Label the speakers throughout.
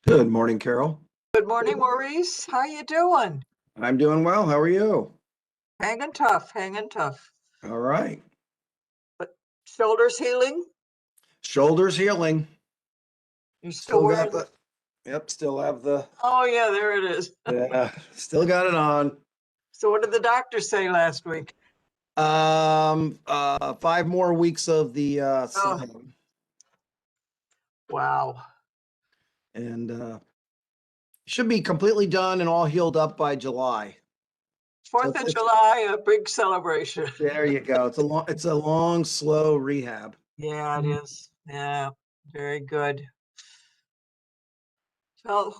Speaker 1: Good morning, Carol.
Speaker 2: Good morning, Maurice. How you doing?
Speaker 1: I'm doing well. How are you?
Speaker 2: Hanging tough, hanging tough.
Speaker 1: All right.
Speaker 2: But shoulders healing?
Speaker 1: Shoulders healing.
Speaker 2: You still
Speaker 1: Still got
Speaker 2: wearing?
Speaker 1: still have the,
Speaker 2: Oh yeah, there it is.
Speaker 1: yeah, still got it on.
Speaker 2: So what did the doctor say last week?
Speaker 1: 5 more weeks of the
Speaker 2: Oh,
Speaker 1: sign
Speaker 2: wow.
Speaker 1: and should be completely done and all healed up by July. So
Speaker 2: Fourth of July, a big celebration.
Speaker 1: there you go. It's a long, slow rehab.
Speaker 2: Yeah, it is. Yeah, very good. So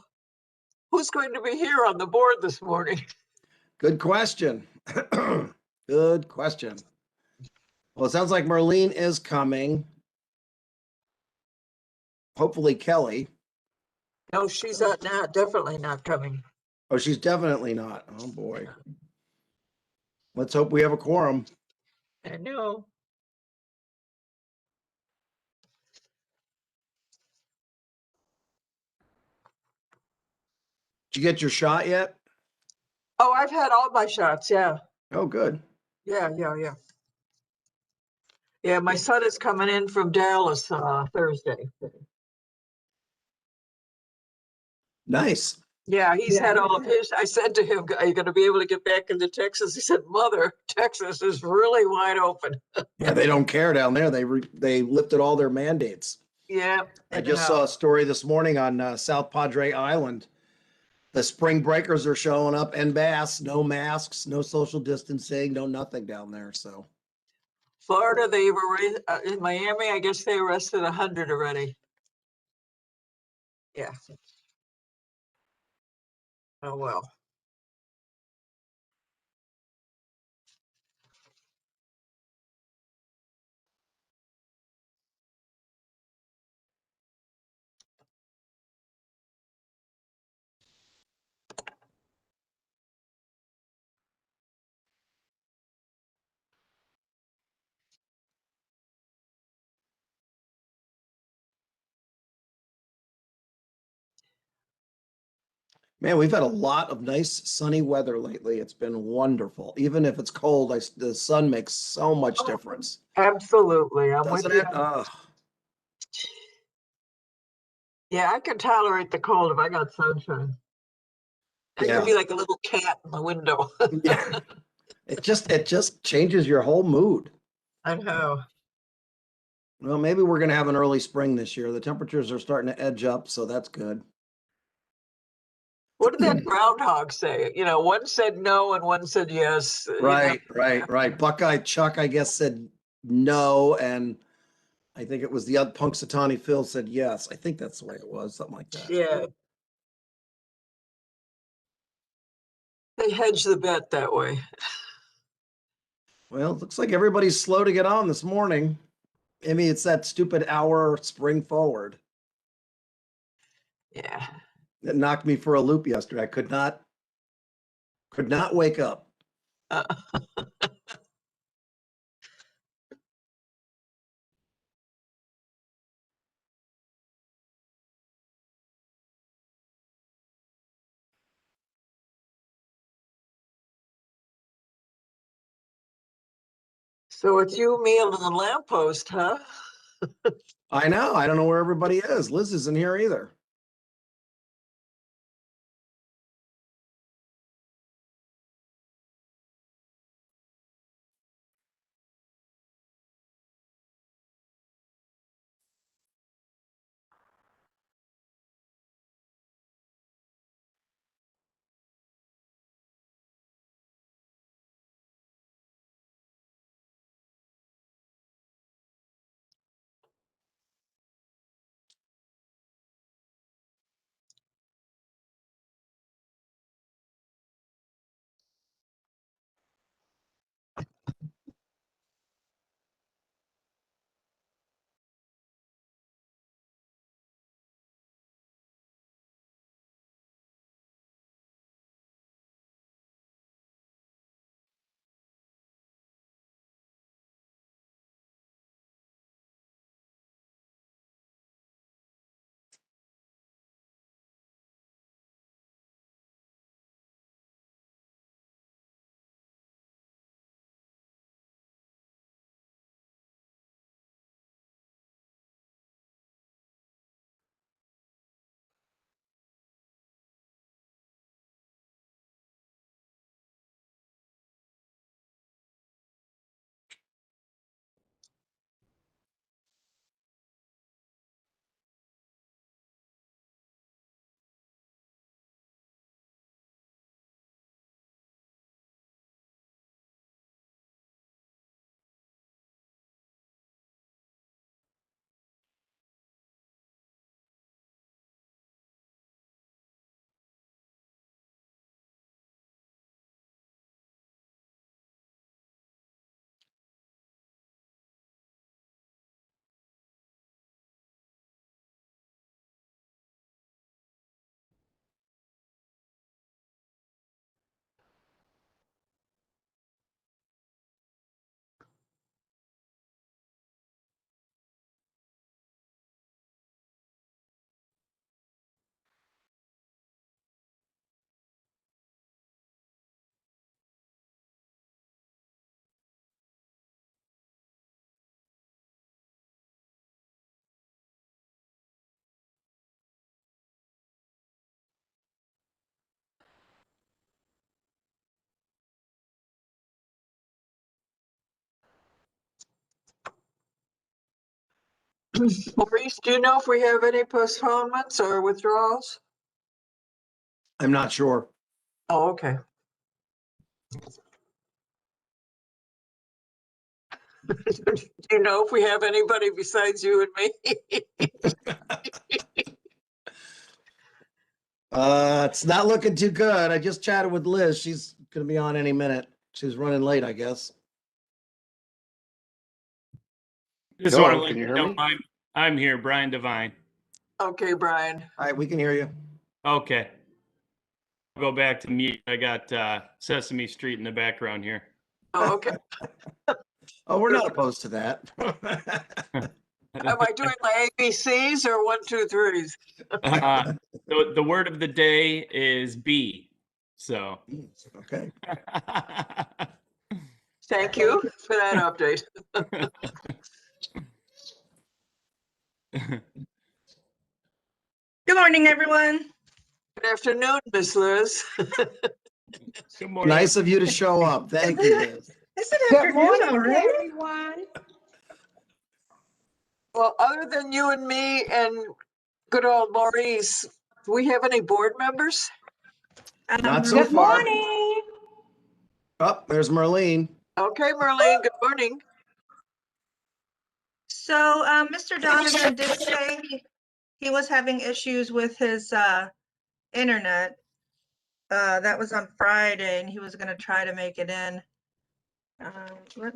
Speaker 2: who's going to be here on the board this morning?
Speaker 1: Good question. Good question. Well, it sounds like Marlene is coming. Hopefully Kelly.
Speaker 2: No, she's not definitely not coming.
Speaker 1: Oh, she's definitely not. Oh boy. Let's hope we have a quorum.
Speaker 2: I know.
Speaker 1: Did you get your shot yet?
Speaker 2: Oh, I've had all my shots. Yeah,
Speaker 1: Oh, good.
Speaker 2: yeah. Yeah, my son is coming in from Dallas Thursday.
Speaker 1: Nice.
Speaker 2: Yeah, he's had all of his. I said to him, "Are you going to be able to get back into Texas?" He said, "Mother, Texas is really wide open."
Speaker 1: Yeah, they don't care down there. They lifted all their mandates.
Speaker 2: Yeah,
Speaker 1: I just saw a story this morning on South Padre Island. The spring breakers are showing up en masse, no masks, no social distancing, no nothing down there. So,
Speaker 2: Florida, in Miami. I guess they arrested 100 already. Yeah. Oh well.
Speaker 1: man, we've had a lot of nice sunny weather lately. It's been wonderful. Even if it's cold, the sun makes so much
Speaker 2: Oh,
Speaker 1: difference,
Speaker 2: absolutely, I'm with
Speaker 1: doesn't
Speaker 2: you.
Speaker 1: it?
Speaker 2: Yeah, I can tolerate the cold if I got sunshine. I can
Speaker 1: Yeah.
Speaker 2: be like a little cat in the window.
Speaker 1: Yeah. It just changes your whole mood.
Speaker 2: I know.
Speaker 1: Well, maybe we're gonna have an early spring this year. The temperatures are starting to edge up, so that's good.
Speaker 2: What did that groundhog say? One said no and one said yes.
Speaker 1: Right,
Speaker 2: Yeah.
Speaker 1: right, right. Buckeye Chuck, I guess, said no, and I think it was the other Punxsutawney Phil said yes. I think that's the way it was, something like that.
Speaker 2: Yeah, they hedge the bet that way.
Speaker 1: Well, it looks like everybody's slow to get on this morning. Maybe it's that stupid hour spring forward
Speaker 2: Yeah.
Speaker 1: that knocked me for a loop yesterday. I could not wake up.
Speaker 2: Uh, so it's you, me, and the lamppost, huh?
Speaker 1: I know. I don't know where everybody is. Liz isn't here either.
Speaker 2: Maurice, do you know if we have any postponements or withdrawals?
Speaker 1: I'm not sure.
Speaker 2: Oh, okay. Do you know if we have anybody besides you and me?
Speaker 1: It's not looking too good. I just chatted with Liz. She's gonna be on any minute. She's running late, I guess.
Speaker 3: Just
Speaker 4: Hello,
Speaker 3: want to let
Speaker 4: can you
Speaker 3: you
Speaker 4: hear
Speaker 3: know
Speaker 4: me?
Speaker 3: I'm here, Brian Devine.
Speaker 2: Okay, Brian.
Speaker 1: All right, we can hear you.
Speaker 3: Okay. I'll go back to mute. I got Sesame Street in the background here.
Speaker 2: Oh, okay.
Speaker 1: Oh, we're not opposed to that.
Speaker 2: Am I doing my ABCs or 1, 2, 3s?
Speaker 3: The word of the day is B. So.
Speaker 1: Okay.
Speaker 2: Thank you for that update.
Speaker 5: Good morning, everyone.
Speaker 2: Good afternoon, Miss Liz.
Speaker 3: Good morning.
Speaker 1: Nice of you to show up. Thank you, Liz.
Speaker 5: Is it
Speaker 6: Good
Speaker 5: afternoon
Speaker 6: morning,
Speaker 5: already?
Speaker 6: everyone.
Speaker 2: Well, other than you and me and good old Maurice, do we have any board members?
Speaker 1: Not so
Speaker 6: Good
Speaker 1: far.
Speaker 6: morning.
Speaker 1: Oh, there's Marlene.
Speaker 2: Okay, Marlene, good morning.
Speaker 5: So, Mr. Donovan did say he was having issues with his internet. That was on Friday, and he was going to try to make it in. Let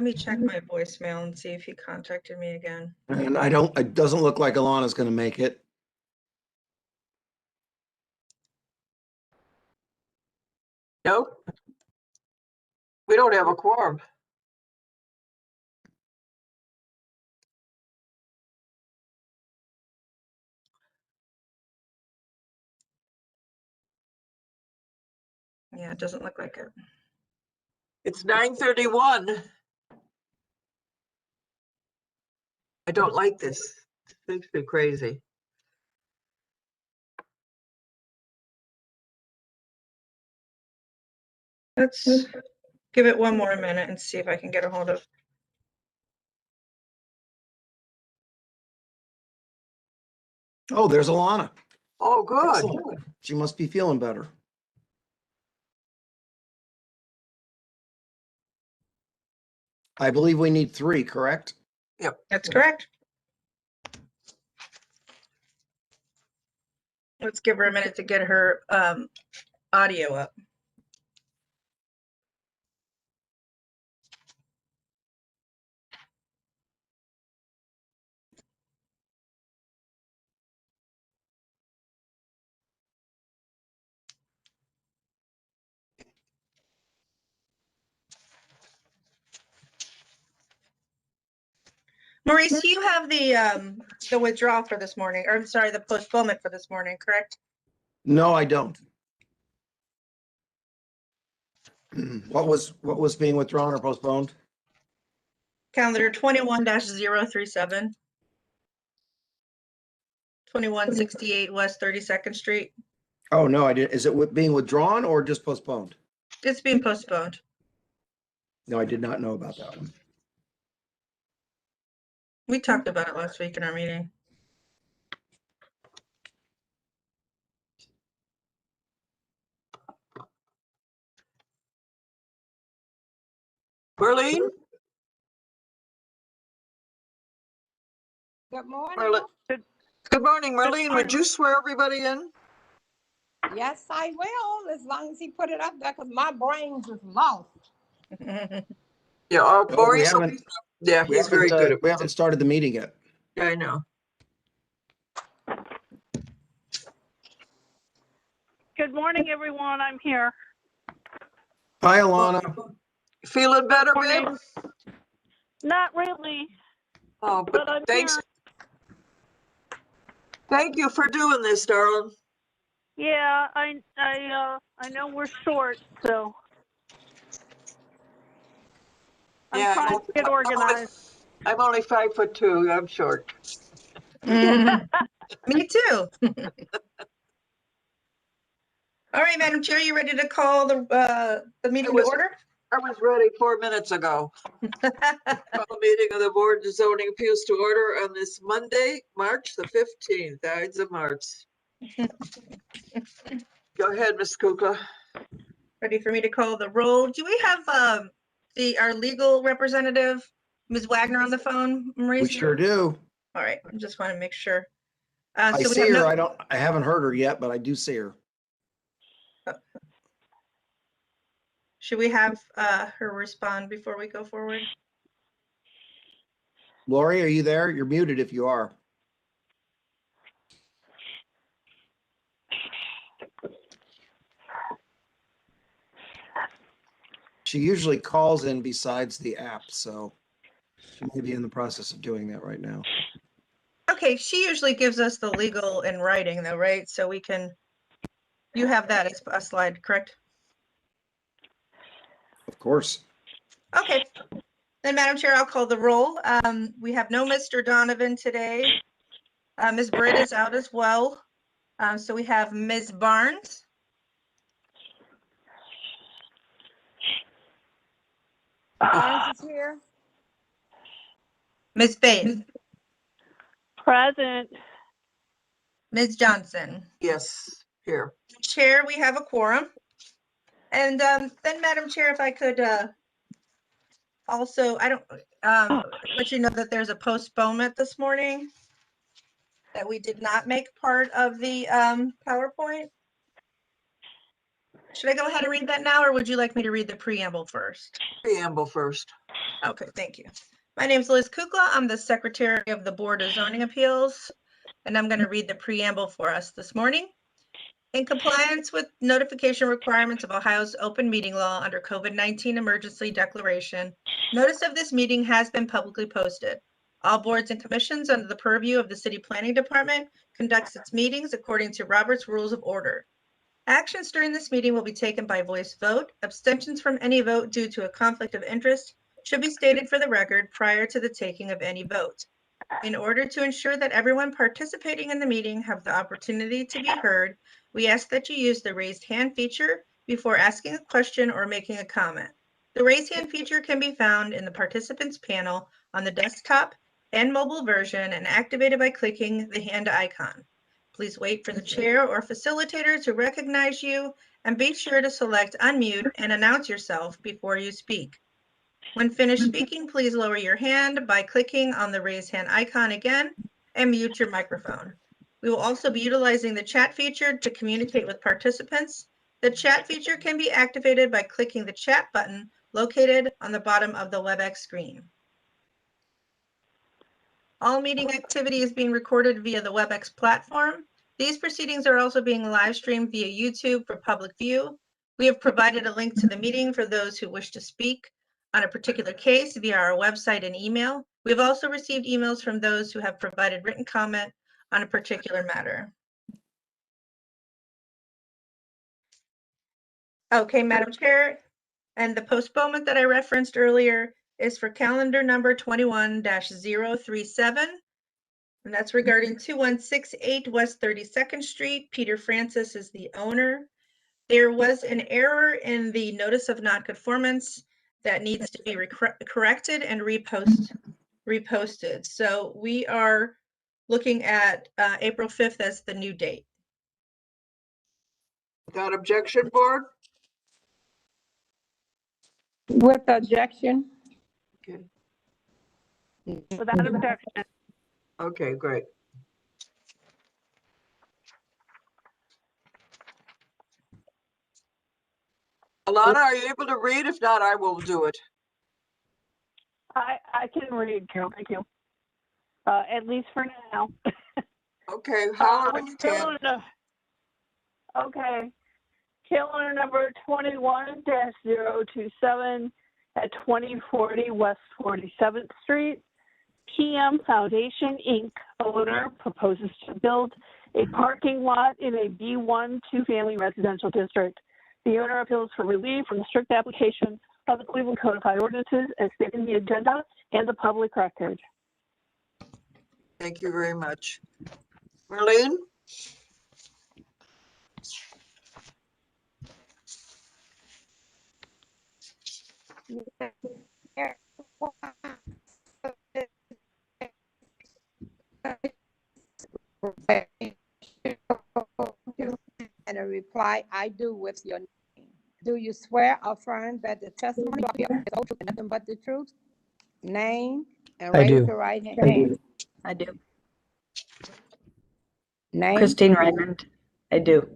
Speaker 5: me check my voicemail and see if he contacted me again.
Speaker 1: And it doesn't look like Alana's gonna make it.
Speaker 2: Nope. We don't have a quorum.
Speaker 5: Yeah, it doesn't look like it.
Speaker 2: It's 9:31. I don't like this. This makes me crazy.
Speaker 5: Let's give it one more minute and see if I can get a hold of.
Speaker 1: Oh, there's Alana.
Speaker 2: Oh, good.
Speaker 1: Excellent. She must be feeling better. I believe we need 3, correct?
Speaker 5: That's correct. Let's give her a minute to get her audio up. Maurice, you have the withdrawal for this morning, or I'm sorry, the postponement for this morning, correct?
Speaker 1: No, I don't. What was being withdrawn or postponed?
Speaker 5: Calendar 21-037. 2168 West 32nd Street.
Speaker 1: Oh, no, I didn't. Is it being withdrawn or just postponed?
Speaker 5: It's being postponed.
Speaker 1: No, I did not know about that one.
Speaker 5: We talked about it last week in our meeting.
Speaker 2: Marlene?
Speaker 6: Good morning.
Speaker 2: Good morning, Marlene. Would you swear everybody in?
Speaker 6: Yes, I will, as long as he put it up there, because my brain's just lost.
Speaker 2: Yeah,
Speaker 1: Oh, we
Speaker 2: Maurice.
Speaker 1: haven't-
Speaker 2: Yeah, he's very good at
Speaker 1: We haven't started the meeting yet.
Speaker 2: Yeah, I know.
Speaker 7: Good morning, everyone. I'm here.
Speaker 1: Hi, Alana.
Speaker 2: Feeling better,
Speaker 7: Morning.
Speaker 2: babe?
Speaker 7: Not really,
Speaker 2: Oh,
Speaker 7: but I'm
Speaker 2: thanks.
Speaker 7: here.
Speaker 2: Thank you for doing this, darling.
Speaker 7: Yeah, I know we're short, so I'm trying to get organized.
Speaker 2: I'm only 5'2". I'm short.
Speaker 5: Me too. All right, Madam Chair, you ready to call the meeting to order?
Speaker 2: I was ready 4 minutes ago. Call meeting of the Board of Zoning Appeals to order on this Monday, March the 15th, Ides of March. Go ahead, Ms. Kukla.
Speaker 5: Ready for me to call the roll? Do we have our legal representative, Ms. Wagner, on the phone?
Speaker 1: We
Speaker 5: Maurice?
Speaker 1: sure do.
Speaker 5: All right, I just want to make sure.
Speaker 1: I
Speaker 5: So we
Speaker 1: see
Speaker 5: have
Speaker 1: her.
Speaker 5: no-
Speaker 1: I haven't heard her yet, but I do see her.
Speaker 5: Should we have her respond before we go forward?
Speaker 1: Lori, are you there? You're muted if you are. She usually calls in besides the app, so she may be in the process of doing that right now.
Speaker 5: Okay, she usually gives us the legal in writing though, right? So we can, you have that as a slide, correct?
Speaker 1: Of course.
Speaker 5: Okay, then Madam Chair, I'll call the roll. We have no Mr. Donovan today. Ms. Britt is out as well. So we have Ms. Barnes,
Speaker 6: Barnes is here.
Speaker 5: Ms. Faith,
Speaker 7: Present.
Speaker 5: Ms. Johnson.
Speaker 2: Yes, here.
Speaker 5: Chair, we have a quorum. And then Madam Chair, if I could also, I don't, let you know that there's a postponement this morning that we did not make part of the PowerPoint. Should I go ahead and read that now, or would you like me to read the preamble first?
Speaker 2: Preamble first.
Speaker 5: Okay, thank you. My name is Liz Kukla. I'm the Secretary of the Board of Zoning Appeals, and I'm going to read the preamble for us this morning. In compliance with notification requirements of Ohio's open meeting law under COVID-19 emergency declaration, notice of this meeting has been publicly posted. All boards and commissions under the purview of the City Planning Department conducts its meetings according to Robert's Rules of Order. Actions during this meeting will be taken by voice vote. Abstentions from any vote due to a conflict of interest should be stated for the record prior to the taking of any vote. In order to ensure that everyone participating in the meeting have the opportunity to be heard, we ask that you use the raised hand feature before asking a question or making a comment. The raised hand feature can be found in the participants panel on the desktop and mobile version and activated by clicking the hand icon. Please wait for the chair or facilitator to recognize you and be sure to select unmute and announce yourself before you speak. When finished speaking, please lower your hand by clicking on the raise hand icon again and mute your microphone. We will also be utilizing the chat feature to communicate with participants. The chat feature can be activated by clicking the chat button located on the bottom of the WebEx screen. All meeting activity is being recorded via the WebEx platform. These proceedings are also being live streamed via YouTube for public view. We have provided a link to the meeting for those who wish to speak on a particular case via our website and email. We've also received emails from those who have provided written comment on a particular matter. Okay, Madam Chair, and the postponement that I referenced earlier is for calendar number 21-037. And that's regarding 2168 West 32nd Street. Peter Francis is the owner. There was an error in the notice of nonconformance that needs to be corrected and reposted. So we are looking at April 5th as the new date.
Speaker 2: Without objection, board?
Speaker 6: With objection.
Speaker 2: Okay.
Speaker 7: Without objection.
Speaker 2: Okay, great. Alana, are you able to read? If not, I will do it.
Speaker 7: I can read, Carol. Thank you. At least for now.
Speaker 2: Okay, holler when you can.
Speaker 7: Calendar- Okay. Calendar number 21-027 at 2040 West 47th Street. PM Foundation, Inc. owner proposes to build a parking lot in a B1 two-family residential district. The owner appeals for relief from the strict application of the Cleveland Codified Ordinances as stated in the agenda and the public record.
Speaker 2: Thank you very much. Marlene?
Speaker 6: And a reply, I do, with your name. Do you swear or affirm that the testimony you give is the truth and nothing but the truth? Name and
Speaker 4: I
Speaker 6: raise
Speaker 4: do.
Speaker 6: your right hand.
Speaker 8: I do.
Speaker 6: Name.
Speaker 8: Christine Raymond. I do.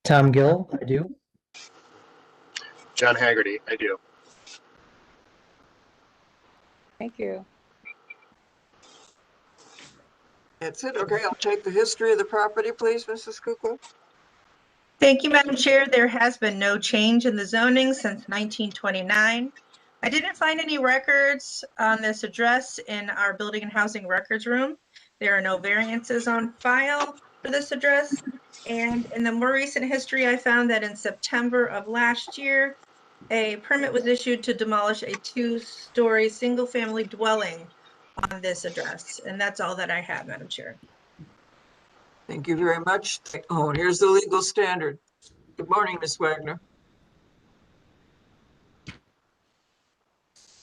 Speaker 4: Tom Gill, I do.
Speaker 9: John Haggerty, I do.
Speaker 6: Thank you.
Speaker 2: That's it. Okay, I'll take the history of the property, please, Mrs. Kukla.
Speaker 5: Thank you, Madam Chair. There has been no change in the zoning since 1929. I didn't find any records on this address in our Building and Housing Records Room. There are no variances on file for this address. And in the more recent history, I found that in September of last year, a permit was issued to demolish a two-story single-family dwelling on this address. And that's all that I have, Madam Chair.
Speaker 2: Thank you very much. Oh, and here's the legal standard. Good morning, Ms. Wagner.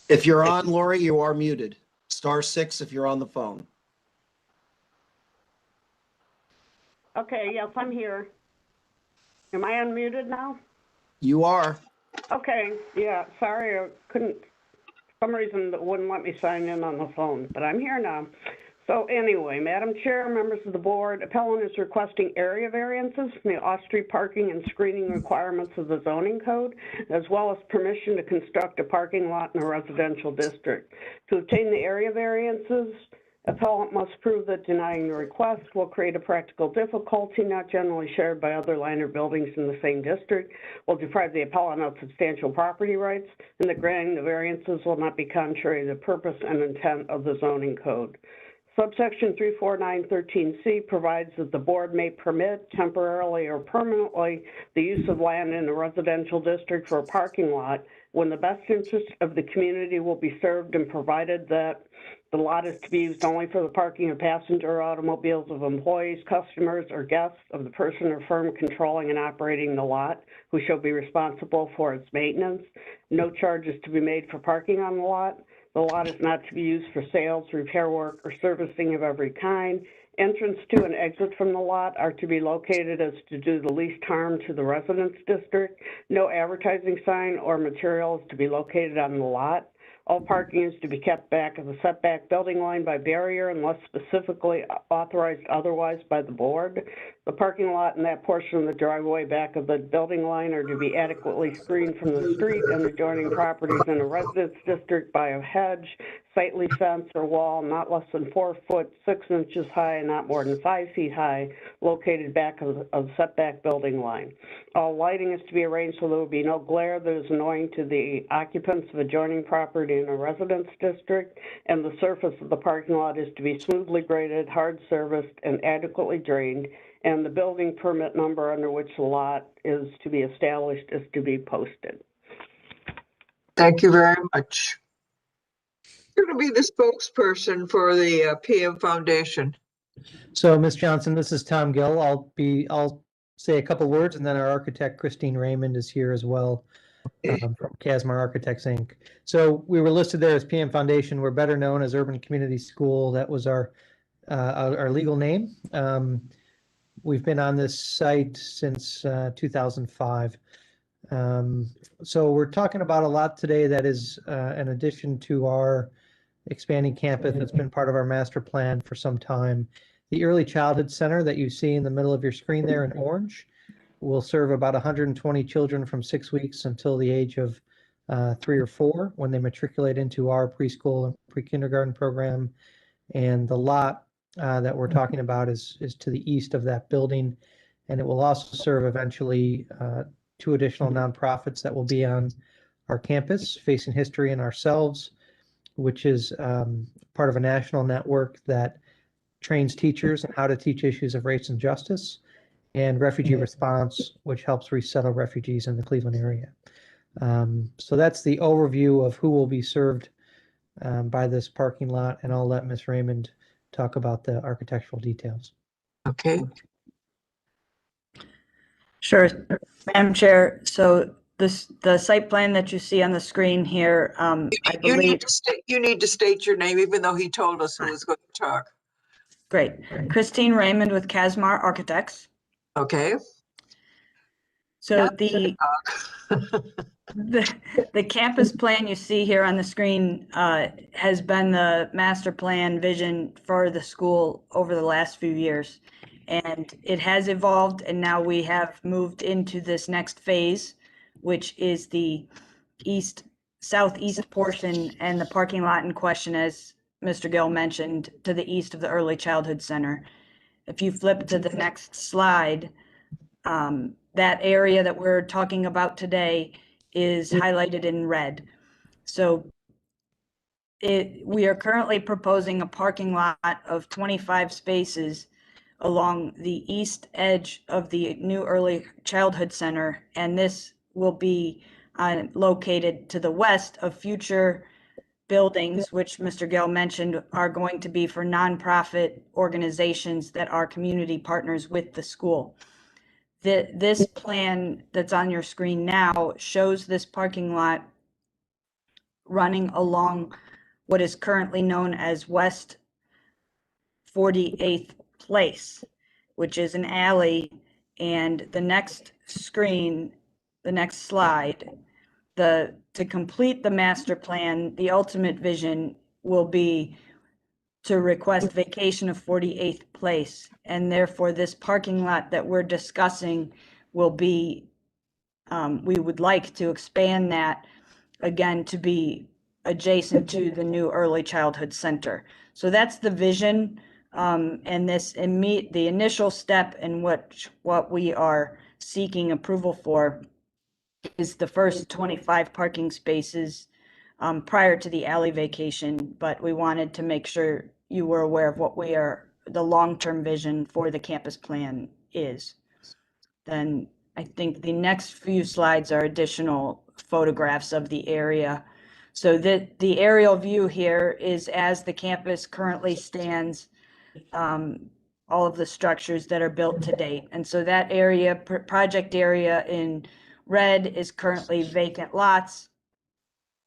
Speaker 1: If you're on, Lori, you are muted. *6 if you're on the phone.
Speaker 10: Okay, yes, I'm here. Am I unmuted now?
Speaker 1: You are.
Speaker 10: Okay, yeah, sorry, I couldn't, for some reason it wouldn't let me sign in on the phone, but I'm here now. So anyway, Madam Chair, members of the board, appellant is requesting area variances from the off-street parking and screening requirements of the zoning code, as well as permission to construct a parking lot in a residential district. To obtain the area variances, appellant must prove that denying the request will create a practical difficulty not generally shared by other line or buildings in the same district, will deprive the appellant of substantial property rights, and that granting the variances will not be contrary to the purpose and intent of the zoning code. Subsection 34913C provides that the board may permit temporarily or permanently the use of land in a residential district for a parking lot when the best interest of the community will be served, and provided that the lot is to be used only for the parking of passenger automobiles of employees, customers, or guests of the person or firm controlling and operating the lot, who shall be responsible for its maintenance. No charge is to be made for parking on the lot. The lot is not to be used for sales, repair work, or servicing of every kind. Entrance to and exit from the lot are to be located as to do the least harm to the residence district. No advertising sign or material is to be located on the lot. All parking is to be kept back of the setback building line by barrier unless specifically authorized otherwise by the board. The parking lot and that portion of the driveway back of the building line are to be adequately screened from the street and adjoining properties in a residence district by a hedge, sightly fence, or wall not less than 4 foot 6 inches high and not more than 5 feet high, located back of the setback building line. All lighting is to be arranged so there will be no glare that is annoying to the occupants of adjoining property in a residence district, and the surface of the parking lot is to be smoothly graded, hard serviced, and adequately drained, and the building permit number under which the lot is to be established is to be posted.
Speaker 2: Thank you very much. You're going to be the spokesperson for the PM Foundation.
Speaker 4: So, Ms. Johnson, this is Tom Gill. I'll say a couple words, and then our architect, Christine Raymond, is here as well, from Casmar Architects, Inc. So we were listed there as PM Foundation. We're better known as Urban Community School. That was our legal name. We've been on this site since 2005. So we're talking about a lot today that is an addition to our expanding campus that's been part of our master plan for some time. The Early Childhood Center that you see in the middle of your screen there in orange will serve about 120 children from 6 weeks until the age of 3 or 4 when they matriculate into our preschool and pre-kindergarten program. And the lot that we're talking about is to the east of that building, and it will also serve eventually 2 additional nonprofits that will be on our campus, Facing History and ourselves, which is part of a national network that trains teachers on how to teach issues of race and justice, and Refugee Response, which helps resettle refugees in the Cleveland area. So that's the overview of who will be served by this parking lot, and I'll let Ms. Raymond talk about the architectural details.
Speaker 2: Okay.
Speaker 8: Sure, Madam Chair. So the site plan that you see on the screen here, I
Speaker 2: You
Speaker 8: believe,
Speaker 2: need to state your name, even though he told us who was going to talk.
Speaker 8: great. Christine Raymond with Casmar Architects.
Speaker 2: Okay.
Speaker 8: So the campus plan you see here on the screen has been the master plan vision for the school over the last few years. And it has evolved, and now we have moved into this next phase, which is the southeast portion and the parking lot in question, as Mr. Gill mentioned, to the east of the Early Childhood Center. If you flip to the next slide, that area that we're talking about today is highlighted in red. So we are currently proposing a parking lot of 25 spaces along the east edge of the new Early Childhood Center, and this will be located to the west of future buildings, which Mr. Gill mentioned are going to be for nonprofit organizations that are community partners with the school. This plan that's on your screen now shows this parking lot running along what is currently known as West 48th Place, which is an alley. And the next screen, the next slide, to complete the master plan, the ultimate vision will be to request vacation of 48th Place. And therefore, this parking lot that we're discussing will be, we would like to expand that again to be adjacent to the new Early Childhood Center. So that's the vision. And the initial step in what we are seeking approval for is the first 25 parking spaces prior to the alley vacation, but we wanted to make sure you were aware of what the long-term vision for the campus plan is. Then I think the next few slides are additional photographs of the area. So the aerial view here is as the campus currently stands, all of the structures that are built to date. And so that area, project area in red, is currently vacant lots.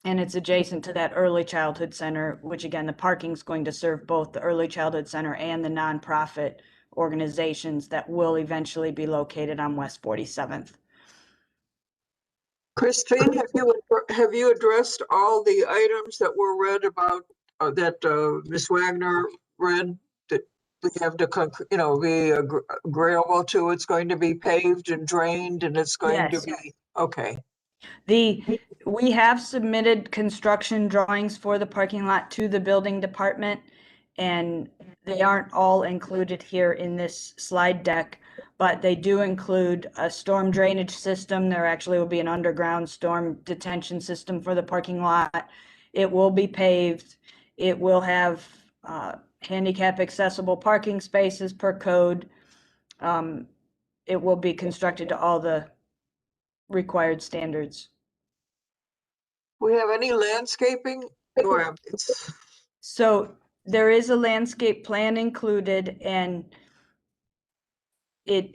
Speaker 8: And it's adjacent to that Early Childhood Center, which again, the parking is going to serve both the Early Childhood Center and the nonprofit organizations that will eventually be located on West 47th.
Speaker 2: Christine, have you addressed all the items that were read about, that Ms. Wagner read, that we have to, be agreeable to? It's going to be paved and drained, and it's going to be, okay.
Speaker 8: We have submitted construction drawings for the parking lot to the building department, and they aren't all included here in this slide deck, but they do include a storm drainage system. There actually will be an underground storm detention system for the parking lot. It will be paved. It will have handicap accessible parking spaces per code. It will be constructed to all the required standards.
Speaker 2: We have any landscaping?
Speaker 8: So there is a landscape plan included, and it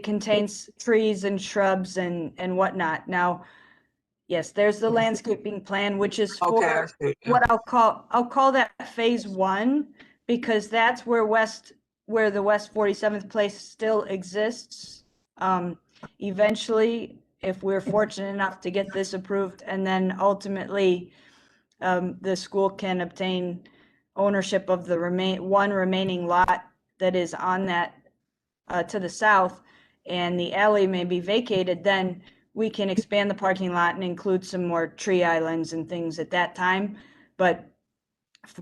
Speaker 8: contains trees and shrubs and whatnot. Now, yes, there's the landscaping plan, which is for what I'll call that phase 1, because that's where the West 47th Place still exists. Eventually, if we're fortunate enough to get this approved, and then ultimately the school can obtain ownership of the one remaining lot that is on that to the south, and the alley may be vacated, then we can expand the parking lot and include some more tree islands and things at that time. But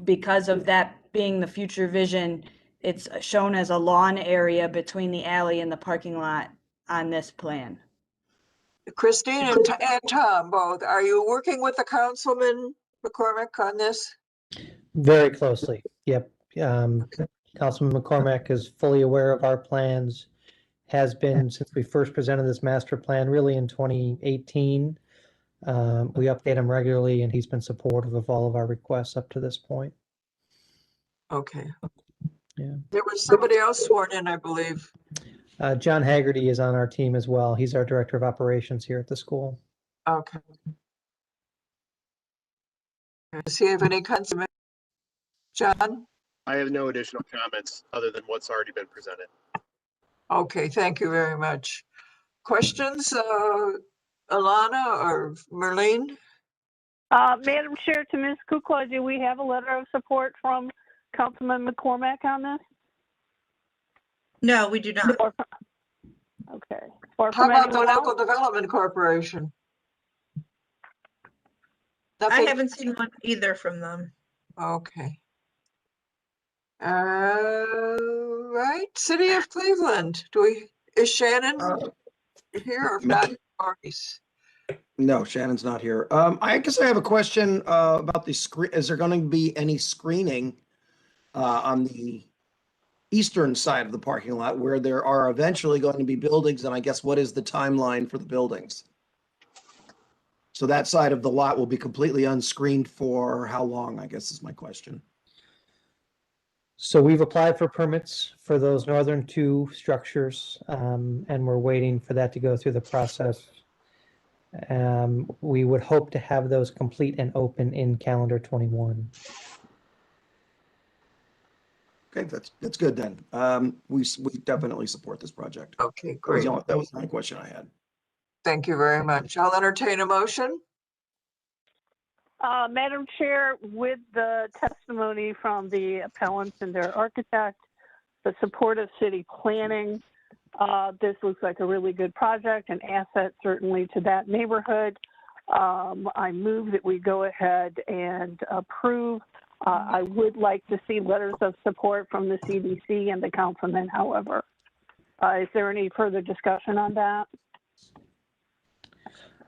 Speaker 8: because of that being the future vision, it's shown as a lawn area between the alley and the parking lot on this plan.
Speaker 2: Christine and Tom both, are you working with the Councilman McCormick on this?
Speaker 4: Very closely. Yep. Councilman McCormick is fully aware of our plans, has been since we first presented this master plan, really in 2018. We update him regularly, and he's been supportive of all of our requests up to this point.
Speaker 2: Okay.
Speaker 4: Yeah.
Speaker 2: There was somebody else sworn in, I believe.
Speaker 4: John Haggerty is on our team as well. He's our Director of Operations here at the school.
Speaker 2: Okay. Does he have any consummation? John?
Speaker 9: I have no additional comments other than what's already been presented.
Speaker 2: Okay, thank you very much. Questions, Alana or Merlene?
Speaker 7: Madam Chair, to Ms. Kukla, do we have a letter of support from Councilman McCormack on this?
Speaker 5: No, we do not.
Speaker 7: Okay. Or
Speaker 2: How
Speaker 7: from
Speaker 2: about the
Speaker 7: anyone
Speaker 2: Local
Speaker 7: else?
Speaker 2: Development Corporation?
Speaker 5: I
Speaker 2: Nothing?
Speaker 5: haven't seen one either from them.
Speaker 2: Okay. Right, City of Cleveland, is Shannon here or not? Maurice?
Speaker 1: No, Shannon's not here. I guess I have a question about the screen. Is there going to be any screening on the eastern side of the parking lot where there are eventually going to be buildings? And I guess what is the timeline for the buildings? So that side of the lot will be completely unscreened for how long, I guess is my question.
Speaker 4: So we've applied for permits for those northern two structures, and we're waiting for that to go through the process. We would hope to have those complete and open in calendar 21.
Speaker 1: Okay, that's good then. We definitely support this project.
Speaker 2: Okay, great.
Speaker 1: That was the only question I had.
Speaker 2: Thank you very much. I'll entertain a motion.
Speaker 7: Madam Chair, with the testimony from the appellants and their architect, the support of city planning, this looks like a really good project, an asset certainly to that neighborhood. I move that we go ahead and approve. I would like to see letters of support from the CDC and the councilman, however. Is there any further discussion on that?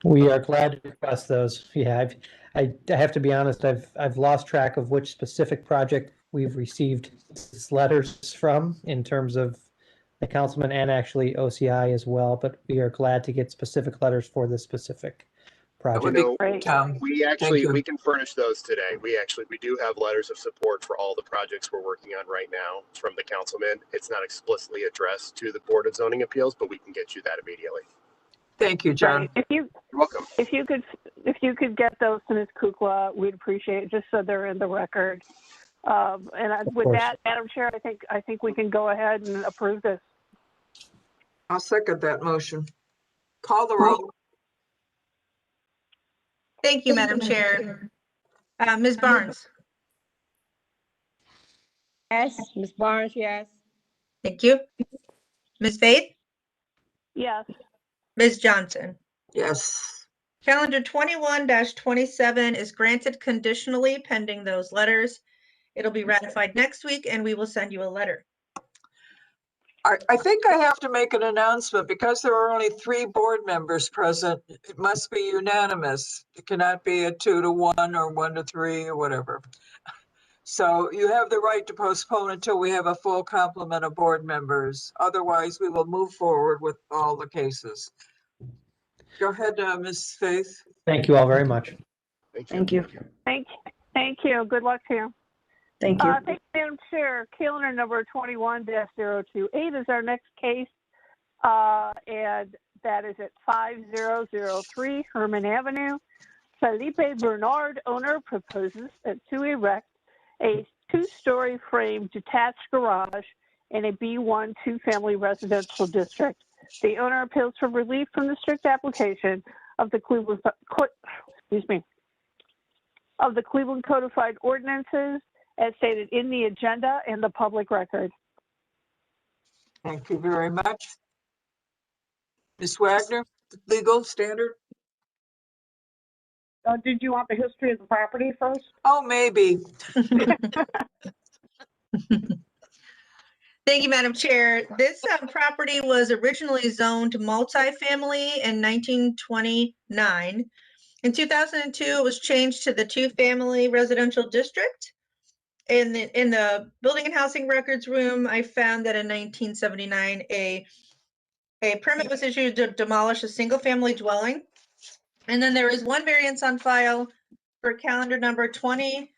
Speaker 4: We are glad to request those. Yeah, I have to be honest, I've lost track of which specific project we've received letters from in terms of the councilman and actually OCI as well, but we are glad to get specific letters for this specific
Speaker 2: That would
Speaker 4: project.
Speaker 2: be great, Tom.
Speaker 9: We can furnish those today. We do have letters of support for all the projects we're working on right now from the councilman. It's not explicitly addressed to the Board of Zoning Appeals, but we can get you that immediately.
Speaker 2: Thank you, John.
Speaker 7: Right.
Speaker 9: You're welcome.
Speaker 7: If you could get those to Ms. Kukla, we'd appreciate it, just so they're in the record. With
Speaker 4: course.
Speaker 7: that, Madam Chair, I think we can go ahead and approve this.
Speaker 2: I'll second that motion. Call the roll.
Speaker 5: Thank you, Madam Chair. Ms. Barnes?
Speaker 6: Yes, Ms. Barnes, yes.
Speaker 5: Thank you. Ms. Faith?
Speaker 7: Yes.
Speaker 5: Ms. Johnson?
Speaker 2: Yes.
Speaker 5: Calendar 21-27 is granted conditionally pending those letters. It'll be ratified next week and we will send you a letter.
Speaker 2: I think I have to make an announcement because there are only 3 board members present. It must be unanimous. It cannot be a 2-to-1 or 1-to-3 or whatever. So you have the right to postpone until we have a full complement of board members. Otherwise, we will move forward with all the cases. Go ahead, Ms. Faith.
Speaker 4: Thank you all very much.
Speaker 8: Thank you.
Speaker 7: Thank you. Good luck to you.
Speaker 8: Thank you.
Speaker 7: Thank you, Madam Chair. Calendar number 21-028 is our next case, and that is at 5003 Herman Avenue. Felipe Bernard, owner, proposes to erect a 2-story frame detached garage in a B1 2-family residential district. The owner appeals for relief from the strict application of the Cleveland Codified Ordinances as stated in the agenda and the public record.
Speaker 2: Thank you very much. Ms. Wagner, legal standard?
Speaker 10: Did you want the history of the property first?
Speaker 2: Oh, maybe.
Speaker 5: Thank you, Madam Chair. This property was originally zoned multifamily in 1929. In 2002, it was changed to the 2-family residential district. In the Building and Housing Records room, I found that in 1979, a permit was issued to demolish a single-family dwelling. And then there is one variance on file for calendar number 20-106.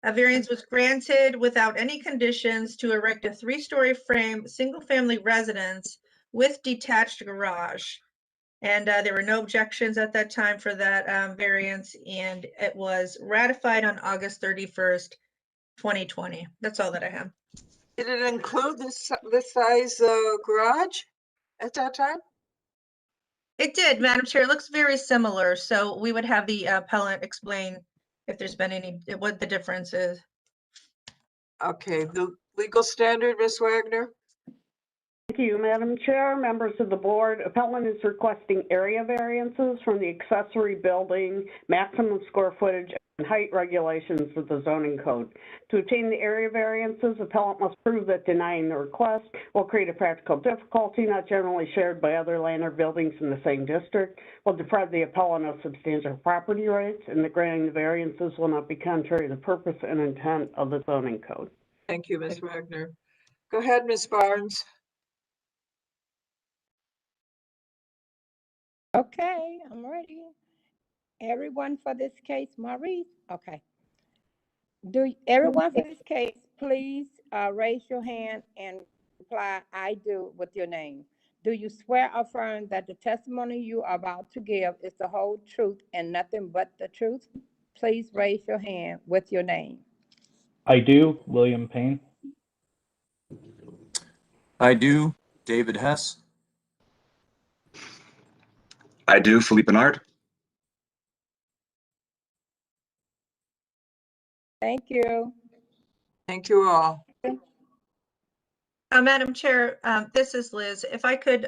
Speaker 5: A variance was granted without any conditions to erect a 3-story frame, single-family residence with detached garage. And there were no objections at that time for that variance, and it was ratified on August 31st, 2020. That's all that I have.
Speaker 2: Did it include this size garage at that time?
Speaker 5: It did, Madam Chair. It looks very similar, so we would have the appellant explain if there's been any, what the difference is.
Speaker 2: Okay, the legal standard, Ms. Wagner?
Speaker 10: Thank you, Madam Chair, members of the board. Appellant is requesting area variances from the accessory building, maximum square footage, and height regulations of the zoning code. To obtain the area variances, appellant must prove that denying the request will create a practical difficulty not generally shared by other land or buildings in the same district, will deprive the appellant of substantial property rights, and the granting the variances will not be contrary to the purpose and intent of the zoning code.
Speaker 2: Thank you, Ms. Wagner. Go ahead, Ms. Barnes.
Speaker 6: Okay, I'm ready. Everyone for this case, Maurice? Okay. Everyone for this case, please raise your hand and reply, I do, with your name. Do you swear or affirm that the testimony you are about to give is the whole truth and nothing but the truth? Please raise your hand with your name.
Speaker 11: I do, William Payne.
Speaker 12: I do, David Hess.
Speaker 13: I do, Philippe Bernard.
Speaker 6: Thank you.
Speaker 2: Thank you all.
Speaker 5: Madam Chair, this is Liz. If I could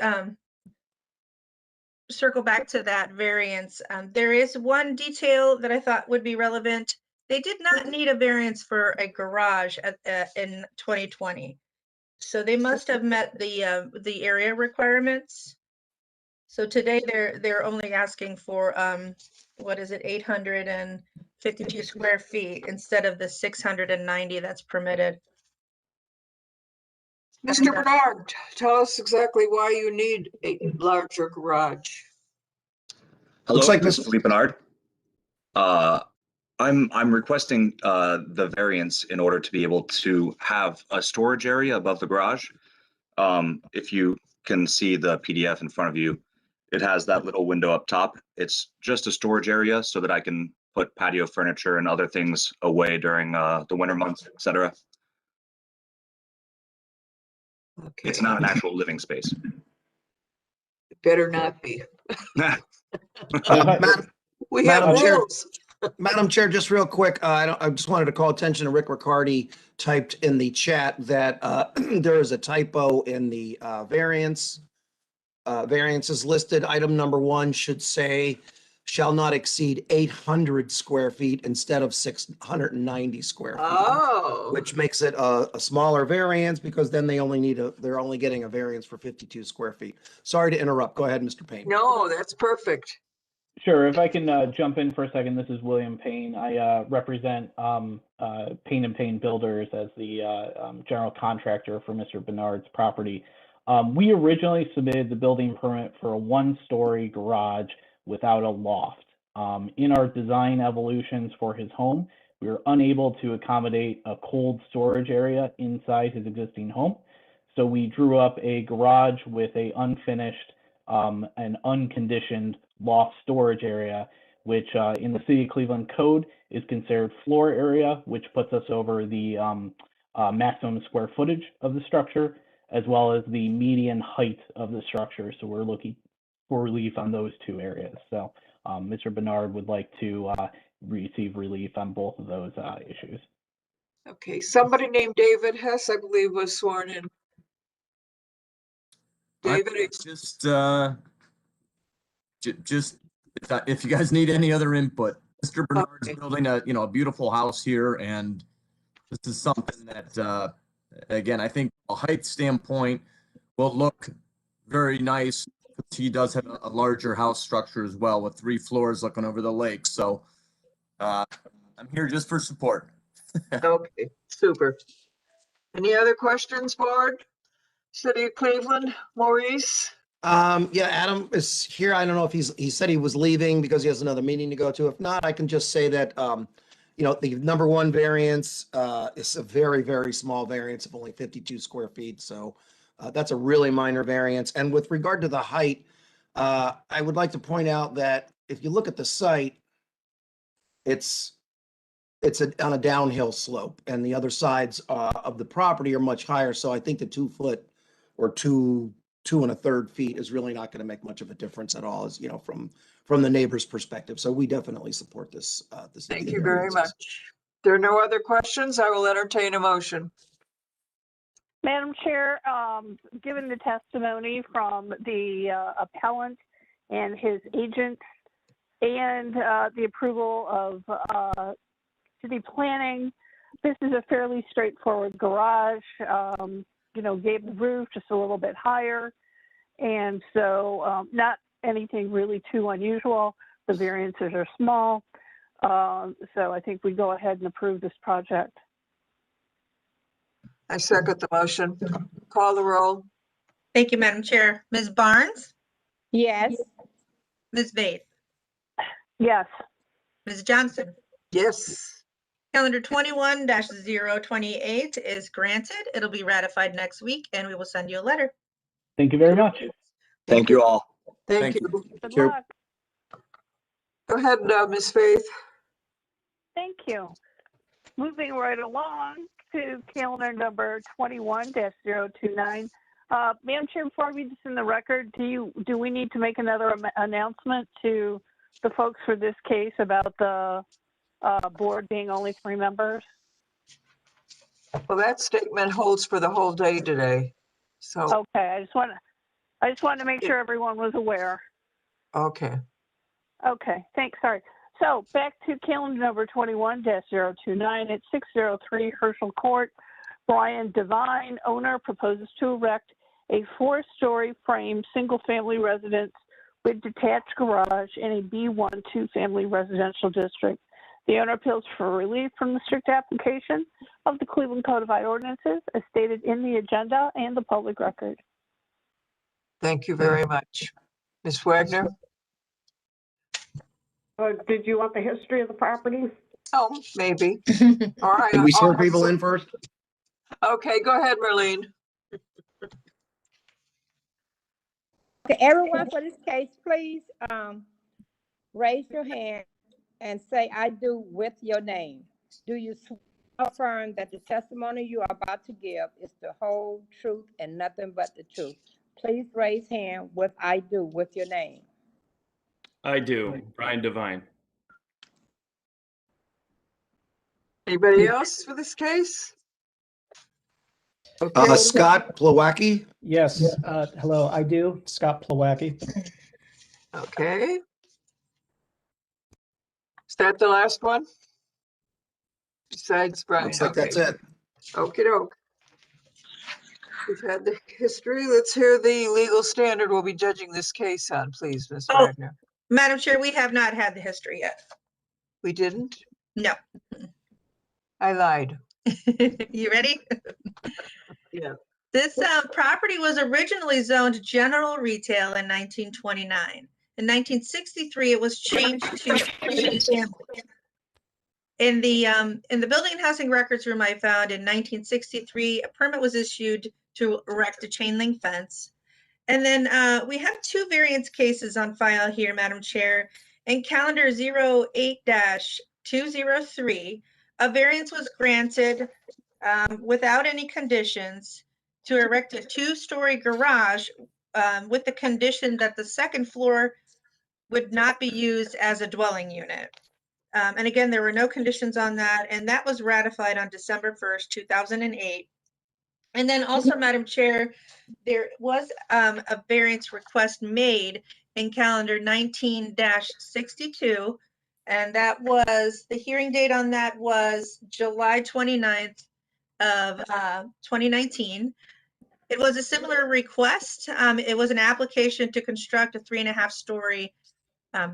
Speaker 5: circle back to that variance, there is one detail that I thought would be relevant. They did not need a variance for a garage in 2020. So they must have met the area requirements. So today they're only asking for what is it, 852 square feet instead of the 690 that's permitted.
Speaker 2: Mr. Bernard, tell us exactly why you need a larger garage.
Speaker 13: Hello,
Speaker 1: Looks like
Speaker 13: this is
Speaker 1: Mr.
Speaker 13: Philippe Bernard. I'm requesting the variance in order to be able to have a storage area above the garage. If you can see the PDF in front of you, it has that little window up top. It's just a storage area so that I can put patio furniture and other things away during the winter months, etc.
Speaker 2: Okay.
Speaker 13: It's not an actual living space.
Speaker 2: It better not be. We have
Speaker 1: Madam Chair.
Speaker 2: rules.
Speaker 1: Madam Chair, just real quick, I just wanted to call attention to Rick Riccardi typed in the chat that there is a typo in the variance. Variances listed. Item number 1 should say shall not exceed 800 square feet instead of 690 square feet.
Speaker 2: Oh.
Speaker 1: Which makes it a smaller variance because then they're only getting a variance for 52 square feet. Sorry to interrupt. Go ahead, Mr. Payne.
Speaker 2: No, that's perfect.
Speaker 11: Sure, if I can jump in for a second, this is William Payne. I represent Payne & Payne Builders as the general contractor for Mr. Bernard's property. We originally submitted the building permit for a 1-story garage without a loft. In our design evolutions for his home, we were unable to accommodate a cold storage area inside his existing home. So we drew up a garage with a unfinished and unconditioned loft storage area, which in the City of Cleveland code is considered floor area, which puts us over the maximum square footage of the structure, as well as the median height of the structure. So we're looking for relief on those 2 areas. So Mr. Bernard would like to receive relief on both of those issues.
Speaker 2: Okay, somebody named David Hess, I believe, was sworn in. David,
Speaker 12: Just if you guys need any other input, Mr. Bernard's building a beautiful house here, and this is something that again, I think a height standpoint will look very nice. He does have a larger house structure as well with 3 floors looking over the lake. So I'm here just for support.
Speaker 2: okay, super. Any other questions, board? City of Cleveland, Maurice?
Speaker 1: Yeah, Adam is here. I don't know if he said he was leaving because he has another meeting to go to. If not, I can just say that you know, the number one variance is a very, very small variance of only 52 square feet. So that's a really minor variance. And with regard to the height, I would like to point out that if you look at the site, it's on a downhill slope, and the other sides of the property are much higher. So I think the 2 foot or 2.33 feet is really not going to make much of a difference at all, as you know, from the neighbor's perspective. So we definitely support this.
Speaker 2: Thank you very much. There are no other questions. I will entertain a motion.
Speaker 7: Madam Chair, given the testimony from the appellant and his agent and the approval of city planning, this is a fairly straightforward garage. You know, gave the roof just a little bit higher. And so not anything really too unusual. The variances are small. So I think we go ahead and approve this project.
Speaker 2: I second the motion. Call the roll.
Speaker 5: Thank you, Madam Chair. Ms. Barnes,
Speaker 6: Yes.
Speaker 5: Ms. Vaith,
Speaker 7: Yes.
Speaker 5: Ms. Johnson.
Speaker 2: Yes.
Speaker 5: Calendar 21-028 is granted. It'll be ratified next week, and we will send you a letter.
Speaker 11: Thank you very much.
Speaker 13: Thank you all.
Speaker 2: Thank you.
Speaker 7: Good
Speaker 1: you.
Speaker 7: luck.
Speaker 2: Go ahead, Ms. Faith.
Speaker 7: Thank you. Moving right along to calendar number 21-029. Madam Chair, before we just in the record, do we need to make another announcement to the folks for this case about the board being only 3 members?
Speaker 2: Well, that statement holds for the whole day today. So,
Speaker 7: Okay, I just want to make sure everyone was aware.
Speaker 2: okay.
Speaker 7: Okay, thanks. Sorry. So back to calendar number 21-029 at 603 Herschel Court. Brian Devine, owner, proposes to erect a 4-story frame single-family residence with detached garage in a B1 2-family residential district. The owner appeals for relief from the strict application of the Cleveland Codified Ordinances as stated in the agenda and the public record.
Speaker 2: Thank you very much. Ms. Wagner?
Speaker 10: Did you want the history of the property?
Speaker 2: Oh, maybe. All right.
Speaker 1: Can we swear people in first?
Speaker 2: Okay, go ahead, Marlene.
Speaker 6: Okay, everyone for this case, please raise your hand and say, I do with your name. Do you swear or affirm that the testimony you are about to give is the whole truth and nothing but the truth? Please raise hand with I do with your name.
Speaker 3: I do. Brian Devine.
Speaker 2: Anybody else for this case? Okay,
Speaker 1: Scott Plawacki.
Speaker 14: Yes, hello, I do, Scott Plawacki.
Speaker 2: okay. Is that the last one? Besides Brian?
Speaker 1: Looks like that's it.
Speaker 2: Okie doke. We've had the history. Let's hear the legal standard we'll be judging this case on, please, Ms.
Speaker 5: Oh.
Speaker 2: Wagner.
Speaker 5: Madam Chair, we have not had the history yet.
Speaker 2: We didn't?
Speaker 5: No.
Speaker 2: I lied.
Speaker 5: You ready?
Speaker 2: Yeah.
Speaker 5: This property was originally zoned general retail in 1929. In 1963, it was changed to family. In the Building and Housing Records Room I found in 1963, a permit was issued to erect a chain link fence. And then we have 2 variance cases on file here, Madam Chair. In calendar 08-203, a variance was granted without any conditions to erect a 2-story garage with the condition that the second floor would not be used as a dwelling unit. And again, there were no conditions on that, and that was ratified on December 1st, 2008. And then also, Madam Chair, there was a variance request made in calendar 19-62, and that was, the hearing date on that was July 29th of 2019. It was a similar request. It was an application to construct a 3.5-story